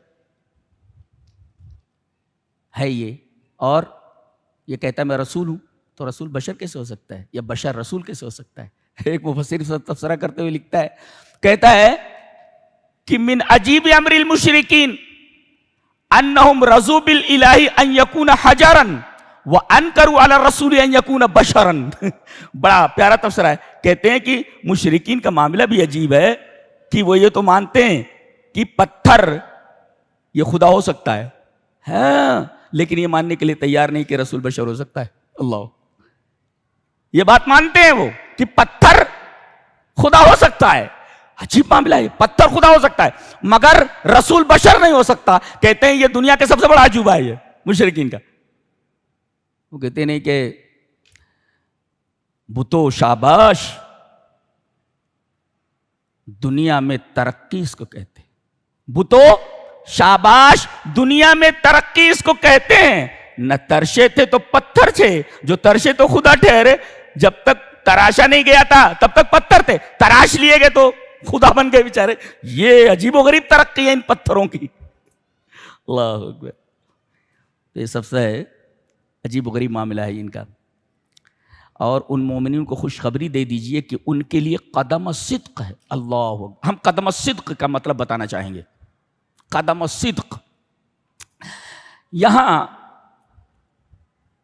ہے یہ، اور یہ کہتا ہے میں رسول ہوں، تو رسول بشر کیسے ہو سکتا ہے، یا بشر رسول کیسے ہو سکتا ہے؟ ایک مفسر تفسیرہ کرتے ہوئے لکھتا ہے، کہتا ہے کہ من عجیب امر المشرکین انہم رضوا بالالہ ان یکون حجرا وانکروا علی الرسول ان یکون بشرا۔ بڑا پیارا تفسیرہ ہے، کہتے ہیں کہ مشرکین کا معاملہ بھی عجیب ہے کہ وہ یہ تو مانتے ہیں کہ پتھر یہ خدا ہو سکتا ہے، ہاں، لیکن یہ ماننے کے لیے تیار نہیں کہ رسول بشر ہو سکتا ہے۔ اللہ، یہ بات مانتے ہیں وہ کہ پتھر خدا ہو سکتا ہے، عجیب معاملہ ہے، پتھر خدا ہو سکتا ہے مگر رسول بشر نہیں ہو سکتا۔ کہتے ہیں یہ دنیا کا سب سے بڑا عجوبہ ہے یہ مشرکین کا۔ وہ کہتے نہیں کہ بتو شاباش، دنیا میں ترقی اس کو کہتے ہیں، بتو شاباش، دنیا میں ترقی اس کو کہتے ہیں۔ نہ ترشے تھے تو پتھر تھے، جو ترشے تو خدا ٹھہرے، جب تک تراشا نہیں گیا تھا تب تک پتھر تھے، تراش لیے گئے تو خدا بن گئے بیچارے۔ یہ عجیب و غریب ترقی ہے ان پتھروں کی۔ اللہ اکبر، یہ سب سے عجیب و غریب معاملہ ہے ان کا۔ اور ان مومنین کو خوشخبری دے دیجئے کہ ان کے لیے قدم صدق ہے۔ اللہ اکبر، ہم قدم صدق کا مطلب بتانا چاہیں گے۔ قدم صدق، یہاں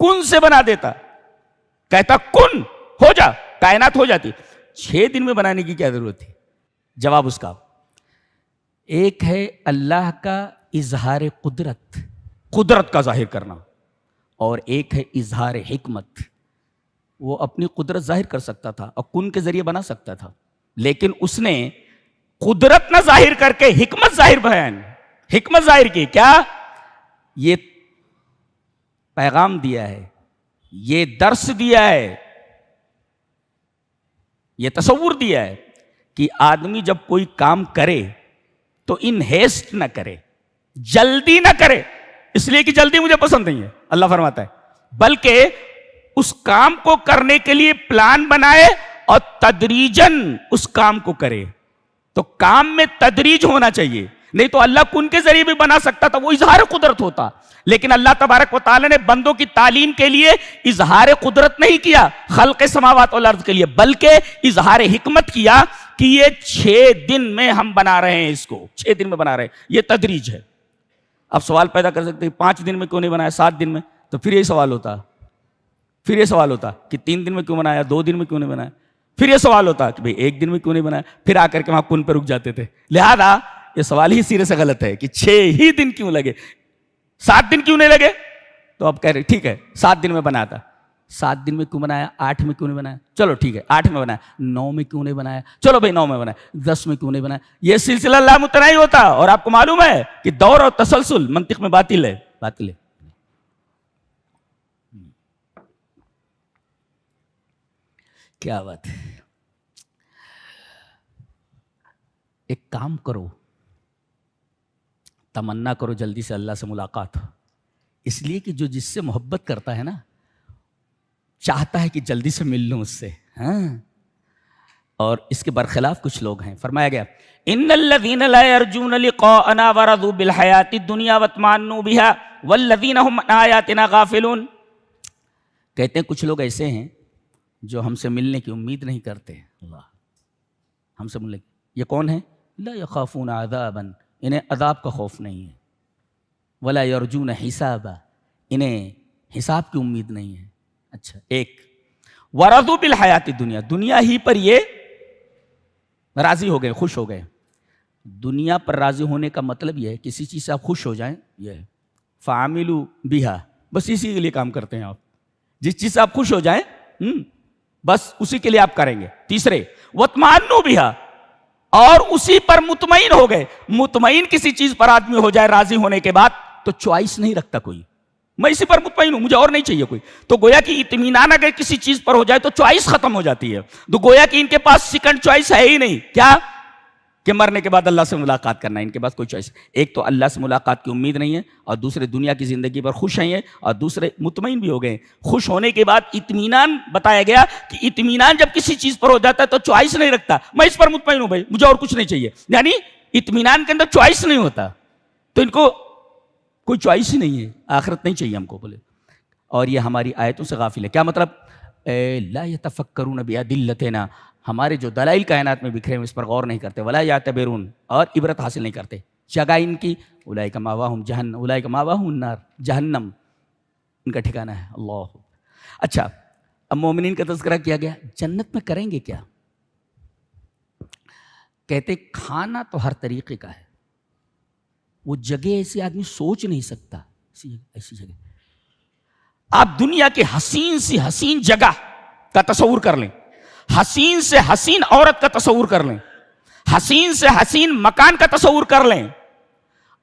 کن سے بنا دیتا, کہتا کن ہو جا, کائنات ہو جاتی. 6 دن میں بنانے کی کیا ضرورت تھی؟ جواب اس کا, ایک ہے اللہ کا اظہار قدرت, قدرت کا ظاہر کرنا, اور ایک ہے اظہار حکمت. وہ اپنی قدرت ظاہر کر سکتا تھا اور کن کے ذریعے بنا سکتا تھا, لیکن اس نے قدرت نہ ظاہر کر کے حکمت ظاہر بیان, حکمت ظاہر کی. کیا؟ یہ پیغام دیا ہے, یہ درس دیا ہے, یہ تصور دیا ہے کہ آدمی جب کوئی کام کرے تو ان ہیسٹ نہ کرے, جلدی نہ کرے, اس لیے کہ جلدی مجھے پسند نہیں ہے, اللہ فرماتا ہے, بلکہ اس کام کو کرنے کے لیے پلان بنائے اور تدریجاً اس کام کو کرے. تو کام میں تدریج ہونا چاہیے, نہیں تو اللہ کن کے ذریعے بھی بنا سکتا تھا, وہ اظہار قدرت ہوتا. لیکن اللہ تبارک و تعالی نے بندوں کی تعلیم کے لیے اظہار قدرت نہیں کیا خلق سماوات والارض کے لیے, بلکہ اظہار حکمت کیا کہ یہ 6 دن میں ہم بنا رہے ہیں, اس کو 6 دن میں بنا رہے ہیں, یہ تدریج ہے. اب سوال پیدا کر سکتے ہیں 5 دن میں کیوں نہیں بنایا, 7 دن میں؟ تو پھر یہ سوال ہوتا, پھر یہ سوال ہوتا کہ 3 دن میں کیوں بنایا, 2 دن میں کیوں نہیں بنایا. پھر یہ سوال ہوتا کہ بھئی 1 دن میں کیوں نہیں بنایا. پھر آ کر کے وہاں کن پہ رک جاتے تھے. لہذا یہ سوال ہی سیرے سے غلط ہے کہ 6 ہی دن کیوں لگے, 7 دن کیوں نہیں لگے. تو اب کہہ رہے ٹھیک ہے 7 دن میں بناتا, 7 دن میں کیوں بنایا, 8 میں کیوں نہیں بنایا, چلو ٹھیک ہے 8 میں بنایا, 9 میں کیوں نہیں بنایا, چلو بھائی 9 میں بنایا, 10 میں کیوں نہیں بنایا. یہ سلسلہ لامتناہی ہوتا. اور آپ کو معلوم ہے کہ دور اور تسلسل منطق میں باطل ہے, باطل ہے. کیا بات ہے. ایک کام کرو, تمنا کرو جلدی سے اللہ سے ملاقات ہو, اس لیے کہ جو جس سے محبت کرتا ہے نا چاہتا ہے کہ جلدی سے مل لوں اس سے. ہاں, اور اس کے برخلاف کچھ لوگ ہیں. فرمایا گیا ان الذين لا يرجون لقاءنا ورضوا بالحياة الدنيا واطمأنوا بها والذين هم عن آياتنا غافلون. کہتے ہیں کچھ لوگ ایسے ہیں جو ہم سے ملنے کی امید نہیں کرتے. اللہ, ہم سے ملنے, یہ کون ہے؟ لا يخافون عذابا, انہیں عذاب کا خوف نہیں ہے. ولا يرجون حسابا, انہیں حساب کی امید نہیں ہے. اچھا, ایک ورضوا بالحیات الدنیا, دنیا ہی پر یہ راضی ہو گئے, خوش ہو گئے. دنیا پر راضی ہونے کا مطلب یہ ہے کسی چیز سے آپ خوش ہو جائیں, یہ ہے فعملوا بها, بس اسی کے لیے کام کرتے ہیں آپ. جس چیز سے آپ خوش ہو جائیں بس اسی کے لیے آپ کریں گے. تیسرے واطمأنوا بها, اور اسی پر مطمئن ہو گئے. مطمئن کسی چیز پر آدمی ہو جائے راضی ہونے کے بعد تو چوائس نہیں رکھتا کوئی, میں اسی پر مطمئن ہوں, مجھے اور نہیں چاہیے کوئی. تو گویا کہ اطمینان اگر کسی چیز پر ہو جائے تو چوائس ختم ہو جاتی ہے. تو گویا کہ ان کے پاس سیکنڈ چوائس ہے ہی نہیں. کیا؟ کہ مرنے کے بعد اللہ سے ملاقات کرنا ہے. ان کے پاس کوئی چوائس, ایک تو اللہ سے ملاقات کی امید نہیں ہے, اور دوسرے دنیا کی زندگی پر خوش ہیں, اور دوسرے مطمئن بھی ہو گئے. خوش ہونے کے بعد اطمینان بتایا گیا کہ اطمینان جب کسی چیز پر ہو جاتا ہے تو چوائس نہیں رکھتا, میں اس پر مطمئن ہوں بھائی, مجھے اور کچھ نہیں چاہیے. یعنی اطمینان کے اندر چوائس نہیں ہوتا. تو ان کو کوئی چوائس ہی نہیں ہے, آخرت نہیں چاہیے ہم کو بولے. اور یہ ہماری آیتوں سے غافل ہے. کیا مطلب؟ لا یتفکرون بأدلتنا, ہمارے جو دلائل کائنات میں بکھرے ہیں اس پر غور نہیں کرتے. ولا یعتبرون, اور عبرت حاصل نہیں کرتے. جگہ ان کی اولئک مأواہم جہنم, اولئک مأواہم النار, جہنم ان کا ٹھکانہ ہے. اللہ. اچھا, اب مومنین کا تذکرہ کیا گیا. جنت میں کریں گے کیا؟ کہتے کھانا تو ہر طریقے کا ہے, وہ جگہ ایسی آدمی سوچ نہیں سکتا. ایسی جگہ آپ دنیا کے حسین سی حسین جگہ کا تصور کر لیں, حسین سے حسین عورت کا تصور کر لیں, حسین سے حسین مکان کا تصور کر لیں.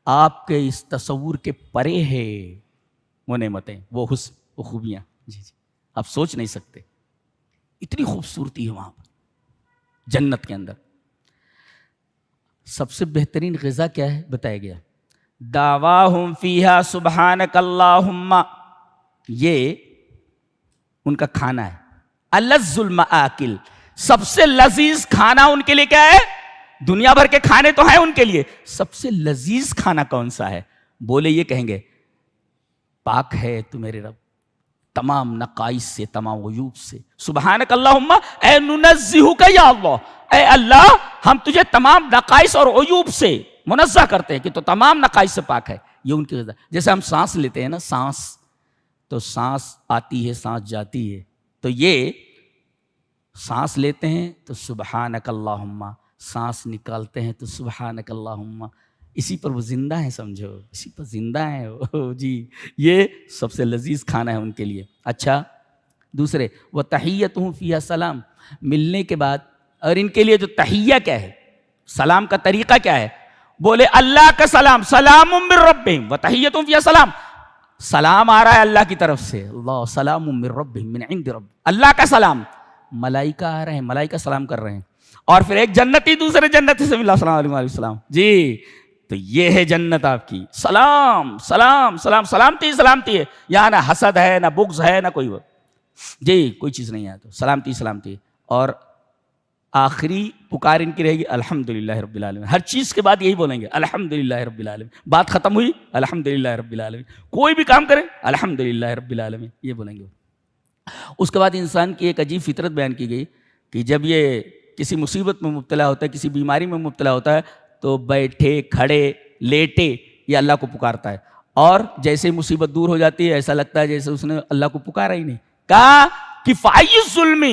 آپ کے اس تصور کے پرے ہے وہ نعمتیں, وہ حسن, وہ خوبیاں. جی جی, آپ سوچ نہیں سکتے. اتنی خوبصورتی ہے وہاں پر جنت کے اندر. سب سے بہترین غذا کیا ہے بتایا گیا؟ دعواہم فیہا سبحانک اللہم, یہ ان کا کھانا ہے. الذ المآکل, سب سے لذیذ کھانا ان کے لیے کیا ہے؟ دنیا بھر کے کھانے تو ہیں ان کے لیے, سب سے لذیذ کھانا کون سا ہے؟ بولے یہ کہیں گے پاک ہے تو میرے رب تمام نقائص سے, تمام عیوب سے. سبحانک اللہم, اے ننزہک یا اللہ, اے اللہ ہم تجھے تمام نقائص اور عیوب سے منزہ کرتے ہیں کہ تو تمام نقائص سے پاک ہے. یہ ان کی غذا. جیسے ہم سانس لیتے ہیں نا, سانس, تو سانس آتی ہے سانس جاتی ہے. تو یہ سانس لیتے ہیں تو سبحانک اللہم، سانس نکالتے ہیں تو سبحانک اللہم. اسی پر وہ زندہ ہیں، سمجھو اسی پر زندہ ہیں وہ. جی یہ سب سے لذیذ کھانا ہے ان کے لیے. اچھا دوسرے وَتَحِيَّتُهُمْ فِيهَا سلام، ملنے کے بعد. اور ان کے لیے جو تحیہ کیا ہے، سلام کا طریقہ کیا ہے؟ بولے اللہ کا سلام، سلام من ربہم وَتَحِيَّتُهُمْ فِيهَا سلام. سلام آ رہا ہے اللہ کی طرف سے، اللہ سلام من ربہم من عند رب، اللہ کا سلام. ملائکہ آ رہے ہیں، ملائکہ سلام کر رہے ہیں. اور پھر ایک جنتی دوسرے جنتی سے ملا، السلام علیکم وعلیکم السلام. جی تو یہ ہے جنت آپ کی. سلام سلام سلام، سلامتی سلامتی ہے. یہاں نہ حسد ہے، نہ بغض ہے، نہ کوئی جی کوئی چیز نہیں ہے. تو سلامتی سلامتی. اور آخری پکار ان کی رہے گی الحمدللہ رب العالمین. ہر چیز کے بعد یہی بولیں گے الحمدللہ رب العالمین. بات ختم ہوئی الحمدللہ رب العالمین. کوئی بھی کام کریں الحمدللہ رب العالمین یہ بولیں گے. اس کے بعد انسان کی ایک عجیب فطرت بیان کی گئی کہ جب یہ کسی مصیبت میں مبتلا ہوتا ہے، کسی بیماری میں مبتلا ہوتا ہے، تو بیٹھے کھڑے لیٹے یہ اللہ کو پکارتا ہے. اور جیسے مصیبت دور ہو جاتی ہے ایسا لگتا ہے جیسے اس نے اللہ کو پکارا ہی نہیں. کہا کہ فائی الظلم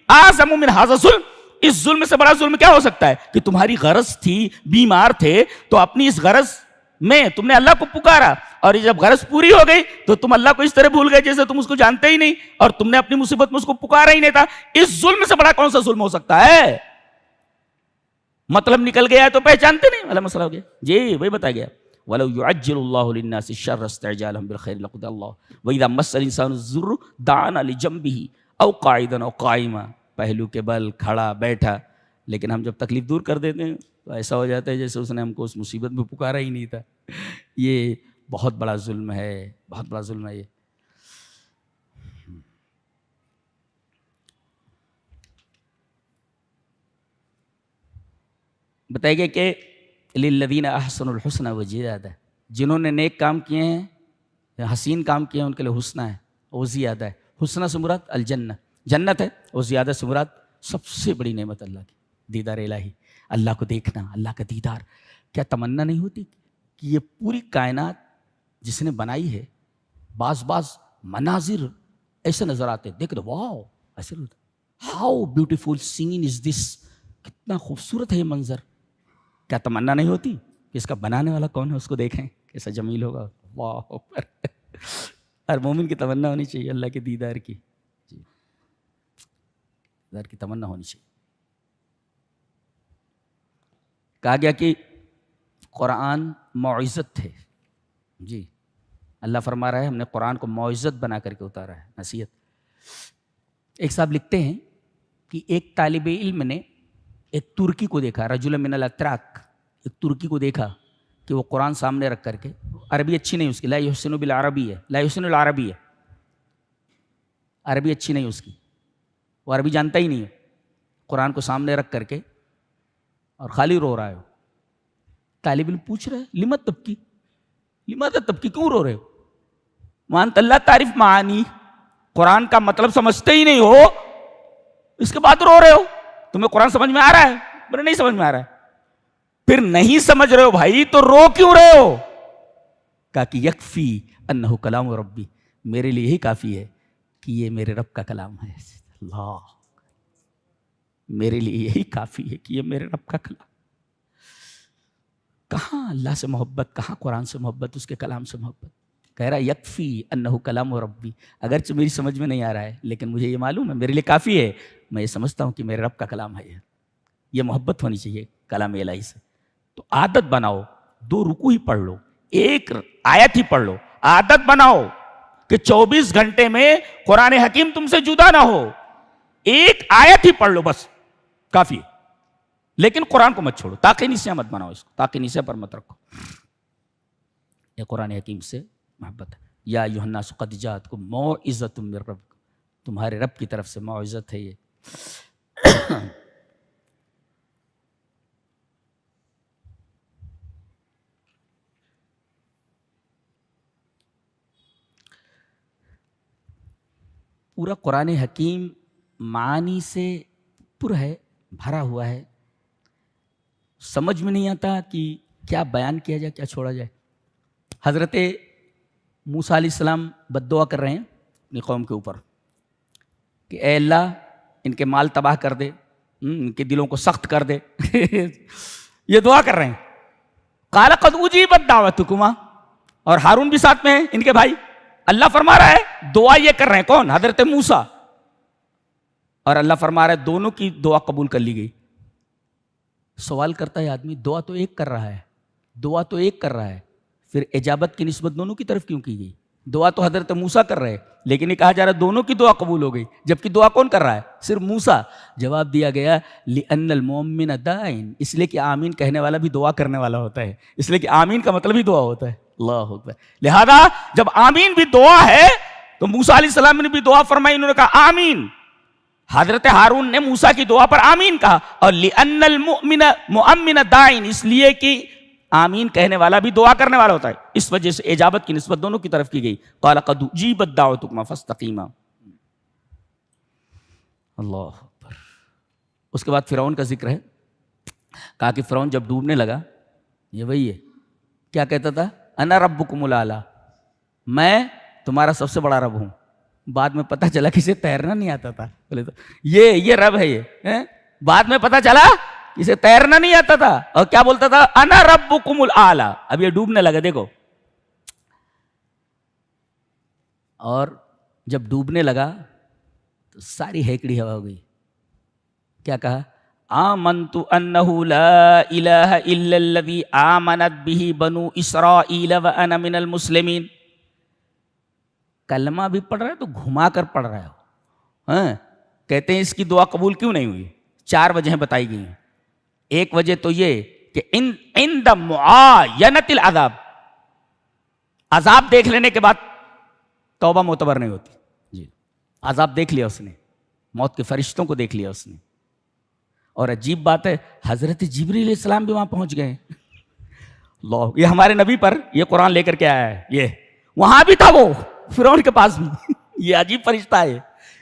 اعظم من ھذا الظلم، اس ظلم سے بڑا ظلم کیا ہو سکتا ہے کہ تمہاری غرض تھی، بیمار تھے، تو اپنی اس غرض میں تم نے اللہ کو پکارا، اور جب غرض پوری ہو گئی تو تم اللہ کو اس طرح بھول گئے جیسے تم اس کو جانتے ہی نہیں، اور تم نے اپنی مصیبت میں اس کو پکارا ہی نہیں تھا. اس ظلم سے بڑا کون سا ظلم ہو سکتا ہے؟ مطلب نکل گیا ہے تو پہچانتے نہیں والا مسئلہ ہو گیا. جی وہی بتا گیا وَلَوْ يُعَجِّلُ اللَّهُ لِلنَّاسِ الشَّرَّ اسْتِعْجَالَهُمْ بِالْخَيْرِ لَقُضِيَ اللَّهُ وَإِذَا مَسَّ الْإِنسَانَ الضُّرُّ دَعَانَا لِجَنبِهِ أَوْ قَاعِدًا أَوْ قَائِمًا، پہلو کے بل، کھڑا بیٹھا. لیکن ہم جب تکلیف دور کر دیتے ہیں تو ایسا ہو جاتا ہے جیسے اس نے ہم کو اس مصیبت میں پکارا ہی نہیں تھا. یہ بہت بڑا ظلم ہے، بہت بڑا ظلم ہے یہ. بتائے گیا کہ للذین احسنوا الحسنى وزیادہ، جنہوں نے نیک کام کیے ہیں، حسین کام کیے ہیں، ان کے لیے حسنہ ہے، وہ زیادہ ہے. حسنہ سے مراد الجنہ، جنت ہے. اور زیادہ سے مراد سب سے بڑی نعمت اللہ کی، دیدار الہی، اللہ کو دیکھنا، اللہ کا دیدار. کیا تمنا نہیں ہوتی کہ یہ پوری کائنات جس نے بنائی ہے، بعض مناظر ایسے نظر آتے، دیکھ دو واو ایسے ہاؤ بیوٹیفل سین از دس، کتنا خوبصورت ہے یہ منظر. کیا تمنا نہیں ہوتی کہ اس کا بنانے والا کون ہے، اس کو دیکھیں کیسا جمیل ہوگا. واہ ہر مومن کی تمنا ہونی چاہیے اللہ کے دیدار کی. جی دیدار کی تمنا ہونی چاہیے. کہا گیا کہ قرآن موعظت ہے. جی اللہ فرما رہا ہے ہم نے قرآن کو موعظت بنا کر کے اتارا ہے، نصیحت. ایک صاحب لکھتے ہیں کہ ایک طالب علم نے ایک ترکی کو دیکھا، رجل من الاتراک، ایک ترکی کو دیکھا کہ وہ قرآن سامنے رکھ کر کے، عربی اچھی نہیں اس کی، لا یحسن بالعربی ہے، لا یحسن العربی ہے، عربی اچھی نہیں اس کی، وہ عربی جانتا ہی نہیں ہے. قرآن کو سامنے رکھ کر کے اور خالی رو رہا ہے. طالب علم پوچھ رہا ہے لمت تبکی، لماذا تبکی، کیوں رو رہے ہو؟ وانت لا تعرف معانی، قرآن کا مطلب سمجھتے ہی نہیں ہو، اس کے بعد رو رہے ہو. تمہیں قرآن سمجھ میں آ رہا ہے؟ میرے نہیں سمجھ میں آ رہا ہے. پھر نہیں سمجھ رہے ہو بھائی تو رو کیوں رہے ہو؟ کہا کہ یکفی انہ کلام ربی، میرے لیے یہی کافی ہے کہ یہ میرے رب کا کلام ہے. اللہ، میرے لیے یہی کافی ہے کہ یہ میرے رب کا کلام. کہاں اللہ سے محبت، کہاں قرآن سے محبت، اس کے کلام سے محبت. کہہ رہا یکفی انہ کلام ربی، اگرچہ میری سمجھ میں نہیں آ رہا ہے لیکن مجھے یہ معلوم ہے میرے لیے کافی ہے. میں یہ سمجھتا ہوں کہ میرے رب کا کلام ہے. یہ محبت ہونی چاہیے کلام الہی سے. تو عادت بناؤ، 2 رکوع ہی پڑھ لو، 1 آیت ہی پڑھ لو. عادت بناؤ کہ 24 گھنٹے میں قرآن حکیم تم سے جدا نہ ہو. 1 آیت ہی پڑھ لو بس کافی ہے. لیکن قرآن کو مت چھوڑو، تاقی نسیاں مت بناؤ اس کو، تاقی نسیاں پر مت رکھو. یہ قرآن حکیم سے محبت ہے. یا ایھا الناس قد جاءتکم موعظۃ من ربکم، تمہارے رب کی طرف سے موعظت ہے یہ. پورا قرآن حکیم معانی سے پر ہے، بھرا ہوا ہے. سمجھ میں نہیں آتا کہ کیا بیان کیا جائے، کیا چھوڑا جائے. حضرت موسیٰ علیہ السلام بد دعا کر رہے ہیں اپنی قوم کے اوپر کہ اے اللہ ان کے مال تباہ کر دے، ان کے دلوں کو سخت کر دے. یہ دعا کر رہے ہیں. قال قد اجیبت دعوتکما، اور ہارون بھی ساتھ میں ہیں ان کے بھائی. اللہ فرما رہا ہے دعا یہ کر رہے ہیں کون؟ حضرت موسیٰ. اور اللہ فرما رہا ہے دونوں کی دعا قبول کر لی گئی. سوال کرتا ہے آدمی دعا تو ایک کر رہا ہے، دعا تو ایک کر رہا ہے، پھر اجابت کی نسبت دونوں کی طرف کیوں کی گئی؟ دعا تو حضرت موسیٰ کر رہے، لیکن یہ کہا جا رہا ہے دونوں کی دعا قبول ہو گئی، جبکہ دعا کون کر رہا ہے؟ صرف موسیٰ. جواب دیا گیا لِأَنَّ الْمُؤْمِنَ دَاعٍ، اس لیے کہ آمین کہنے والا بھی دعا کرنے والا ہوتا ہے، اس لیے کہ آمین کا مطلب ہی دعا ہوتا ہے. اللہ اکبر. لہذا جب آمین بھی دعا ہے تو موسیٰ علیہ السلام نے بھی دعا فرمائی، انہوں نے کہا آمین. حضرت ہارون نے موسیٰ کی دعا پر آمین کہا. اور لِأَنَّ الْمُؤْمِنَ دَاعٍ، اس لیے کہ آمین کہنے والا بھی دعا کرنے والا ہوتا ہے، اس وجہ سے اجابت کی نسبت دونوں کی طرف کی گئی. قال قد اجیبت دعوتکما فاستقیما. اللہ اکبر. اس کے بعد فرعون کا ذکر ہے. کہا کہ فرعون جب ڈوبنے لگا، یہ وہی ہے کیا کہتا تھا؟ انا ربکم الاعلی، میں تمہارا سب سے بڑا رب ہوں. بعد میں پتہ چلا کہ اسے تیرنا نہیں آتا تھا. بولے تو یہ رب ہے یہ. بعد میں پتہ چلا اسے تیرنا نہیں آتا تھا اور کیا بولتا تھا؟ انا ربکم الاعلی. اب یہ ڈوبنے لگا دیکھو. اور جب ڈوبنے لگا تو ساری ہیکڑی ہوا ہو گئی. کیا کہا؟ آمنت انہ لا الہ الا الذی آمنت بہ بنو اسرائیل وانا من المسلمین. کلمہ بھی پڑھ رہا ہے تو گھما کر پڑھ رہا ہے. کہتے ہیں اس کی دعا قبول کیوں نہیں ہوئی؟ 4 وجہیں بتائی گئی ہیں. ایک وجہ تو یہ کہ عند معاینۃ العذاب، عذاب دیکھ لینے کے بعد توبہ معتبر نہیں ہوتی. جی عذاب دیکھ لیا اس نے، موت کے فرشتوں کو دیکھ لیا اس نے. اور عجیب بات ہے حضرت جبریل علیہ السلام بھی وہاں پہنچ گئے. اللہ، یہ ہمارے نبی پر یہ قرآن لے کر کے آیا ہے. یہ وہاں بھی تھا، وہ فرعون کے پاس بھی. یہ عجیب فرشتہ ہے.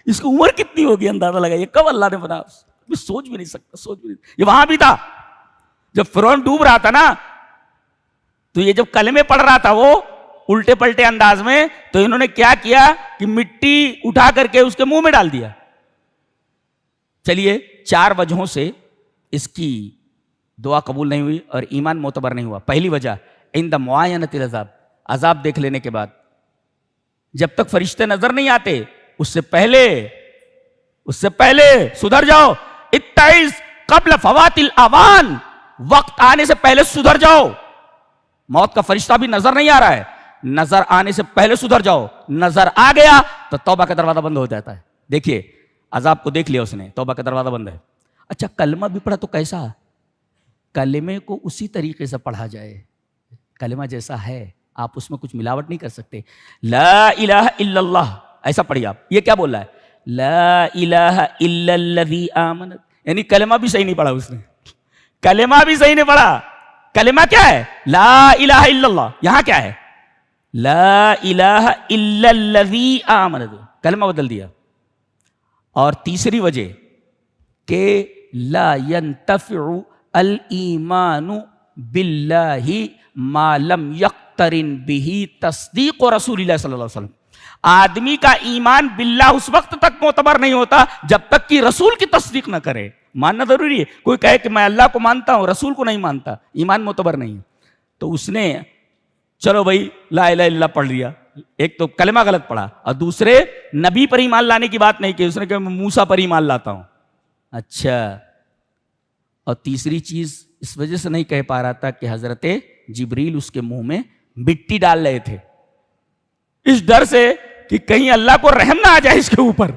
اس کو عمر کتنی ہوگی اندازہ لگا، یہ کب اللہ نے بنا سوچ بھی نہیں سکتا، سوچ بھی نہیں. یہ وہاں بھی تھا جب فرعون ڈوب رہا تھا نا، تو یہ جب کلمے پڑھ رہا تھا وہ الٹے پلٹے انداز میں، تو انہوں نے کیا کیا کہ مٹی اٹھا کر کے اس کے منہ میں ڈال دیا. چلیے 4 وجہوں سے اس کی دعا قبول نہیں ہوئی اور ایمان معتبر نہیں ہوا. پہلی وجہ عند معاینۃ العذاب، عذاب دیکھ لینے کے بعد. جب تک فرشتے نظر نہیں آتے اس سے پہلے سدھر جاؤ. اتعظ قبل فوات الاوان، وقت آنے سے پہلے سدھر جاؤ. موت کا فرشتہ بھی نظر نہیں آ رہا ہے، نظر آنے سے پہلے سدھر جاؤ. نظر آ گیا تو توبہ کا دروازہ بند ہو جاتا ہے. دیکھیے عذاب کو دیکھ لیا اس نے، توبہ کا دروازہ بند ہے. اچھا کلمہ بھی پڑھا تو کیسا؟ کلمے کو اسی طریقے سے پڑھا جائے، کلمہ جیسا ہے، آپ اس میں کچھ ملاوٹ نہیں کر سکتے. لا الہ الا اللہ ایسا پڑھیے آپ. یہ کیا بول رہا ہے؟ لا الہ الا الذی آمنت، یعنی کلمہ بھی صحیح نہیں پڑھا اس نے، کلمہ بھی صحیح نہیں پڑھا. کلمہ کیا ہے؟ لا الہ الا اللہ. یہاں کیا ہے؟ لا الہ الا الذی آمنت، کلمہ بدل دیا. اور تیسری وجہ کہ لا ينتفع الایمان باللہ ما لم یقترن بہ تصدیق رسول اللہ صلی اللہ علیہ وسلم. آدمی کا ایمان باللہ اس وقت تک معتبر نہیں ہوتا جب تک کہ رسول کی تصدیق نہ کرے. ماننا ضروری ہے. کوئی کہے کہ میں اللہ کو مانتا ہوں رسول کو نہیں مانتا، ایمان معتبر نہیں ہے. تو اس نے چلو بھائی لا الہ الا اللہ پڑھ لیا، ایک تو کلمہ غلط پڑھا اور دوسرے نبی پر ایمان لانے کی بات نہیں کی، اس نے کہا میں موسیٰ پر ایمان لاتا ہوں. اچھا، اور تیسری چیز اس وجہ سے نہیں کہہ پا رہا تھا کہ حضرت جبریل اس کے منہ میں مٹی ڈال رہے تھے، اس ڈر سے کہ کہیں اللہ کو رحم نہ آ جائے اس کے اوپر.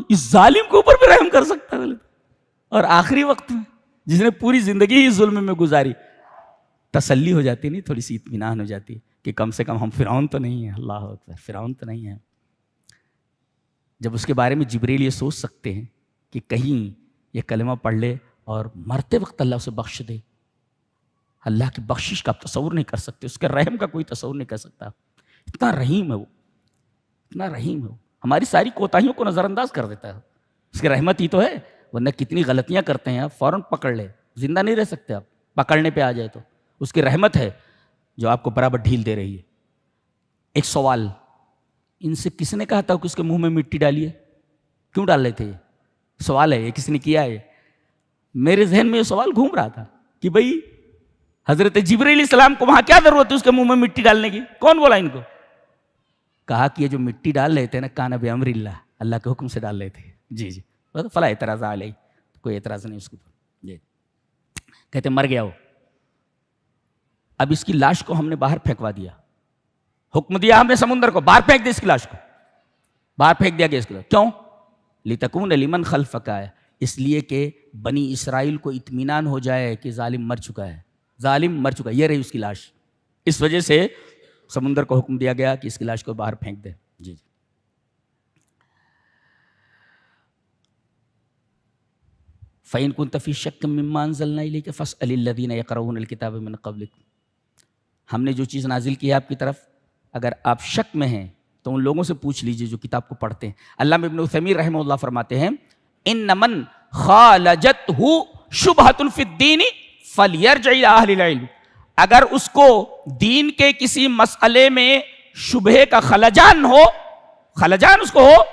اس ظالم کے اوپر بھی رحم کر سکتا ہے. اور آخری وقت میں جس نے پوری زندگی ہی ظلم میں گزاری، تسلی ہو جاتی نہیں، تھوڑی سی اطمینان ہو جاتی کہ کم سے کم ہم فرعون تو نہیں ہیں. اللہ اکبر، فرعون تو نہیں ہے. جب اس کے بارے میں جبریل یہ سوچ سکتے ہیں کہ کہیں یہ کلمہ پڑھ لے اور مرتے وقت اللہ اسے بخش دے. اللہ کی بخشش کا آپ تصور نہیں کر سکتے، اس کے رحم کا کوئی تصور نہیں کر سکتا. اتنا رحیم ہے وہ، اتنا رحیم ہے وہ. ہماری ساری کوتاہیوں کو نظر انداز کر دیتا ہے. اس کی رحمت ہی تو ہے، ورنہ کتنی غلطیاں کرتے ہیں آپ، فوراً پکڑ لے، زندہ نہیں رہ سکتے آپ. پکڑنے پہ آ جائے تو اس کی رحمت ہے جو آپ کو برابر ڈھیل دے رہی ہے. ایک سوال ان سے کس نے کہا تھا کہ اس کے منہ میں مٹی ڈالیے؟ کیوں ڈال رہے تھے؟ سوال ہے یہ، کس نے کیا ہے؟ میرے ذہن میں یہ سوال گھوم رہا تھا کہ بھئی حضرت جبرائیل علیہ السلام کو وہاں کیا ضرورت ہے اس کے منہ میں مٹی ڈالنے کی؟ کون بولا ان کو؟ کہا کہ یہ جو مٹی ڈال رہے تھے نا کان بامر اللہ، اللہ کے حکم سے ڈال رہے تھے. جی جی فلا اعتراض علیہ، کوئی اعتراض نہیں اس کے اوپر. جی کہتے مر گیا وہ. اب اس کی لاش کو ہم نے باہر پھینکوا دیا، حکم دیا ہم نے سمندر کو باہر پھینک دیا، اس کی لاش کو باہر پھینک دیا گیا. اس کے کیوں؟ لتکون لمن خلفک آیا، اس لیے کہ بنی اسرائیل کو اطمینان ہو جائے کہ ظالم مر چکا ہے، ظالم مر چکا ہے، یہ رہی اس کی لاش. اس وجہ سے سمندر کو حکم دیا گیا کہ اس کی لاش کو باہر پھینک دے. جی جی فَإِن كُنتَ فِي شَكٍّ مِّمَّا أَنزَلْنَا إِلَيْكَ فَاسْأَلِ الَّذِينَ يَقْرَؤُونَ الْكِتَابَ مِن قَبْلِكُمْ. ہم نے جو چیز نازل کی ہے آپ کی طرف، اگر آپ شک میں ہیں تو ان لوگوں سے پوچھ لیجئے جو کتاب کو پڑھتے ہیں. علامہ ابن عثیمین رحمہ اللہ فرماتے ہیں ان من خالجتہ شبہۃ فی الدین فلیرجع الی اہل العلم. اگر اس کو دین کے کسی مسئلے میں شبہے کا خلجان اس کو ہو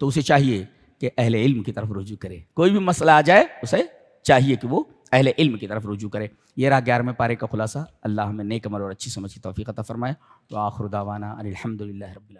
تو اسے چاہیے کہ اہل علم کی طرف رجوع کرے. کوئی بھی مسئلہ آ جائے اسے چاہیے کہ وہ اہل علم کی طرف رجوع کرے. یہ رہا 11ویں پارے کا خلاصہ. اللہ ہمیں نیک عمل اور اچھی سمجھ کی توفیق عطا فرمائے. وآخر دعوانا ان الحمد للہ رب العالمین.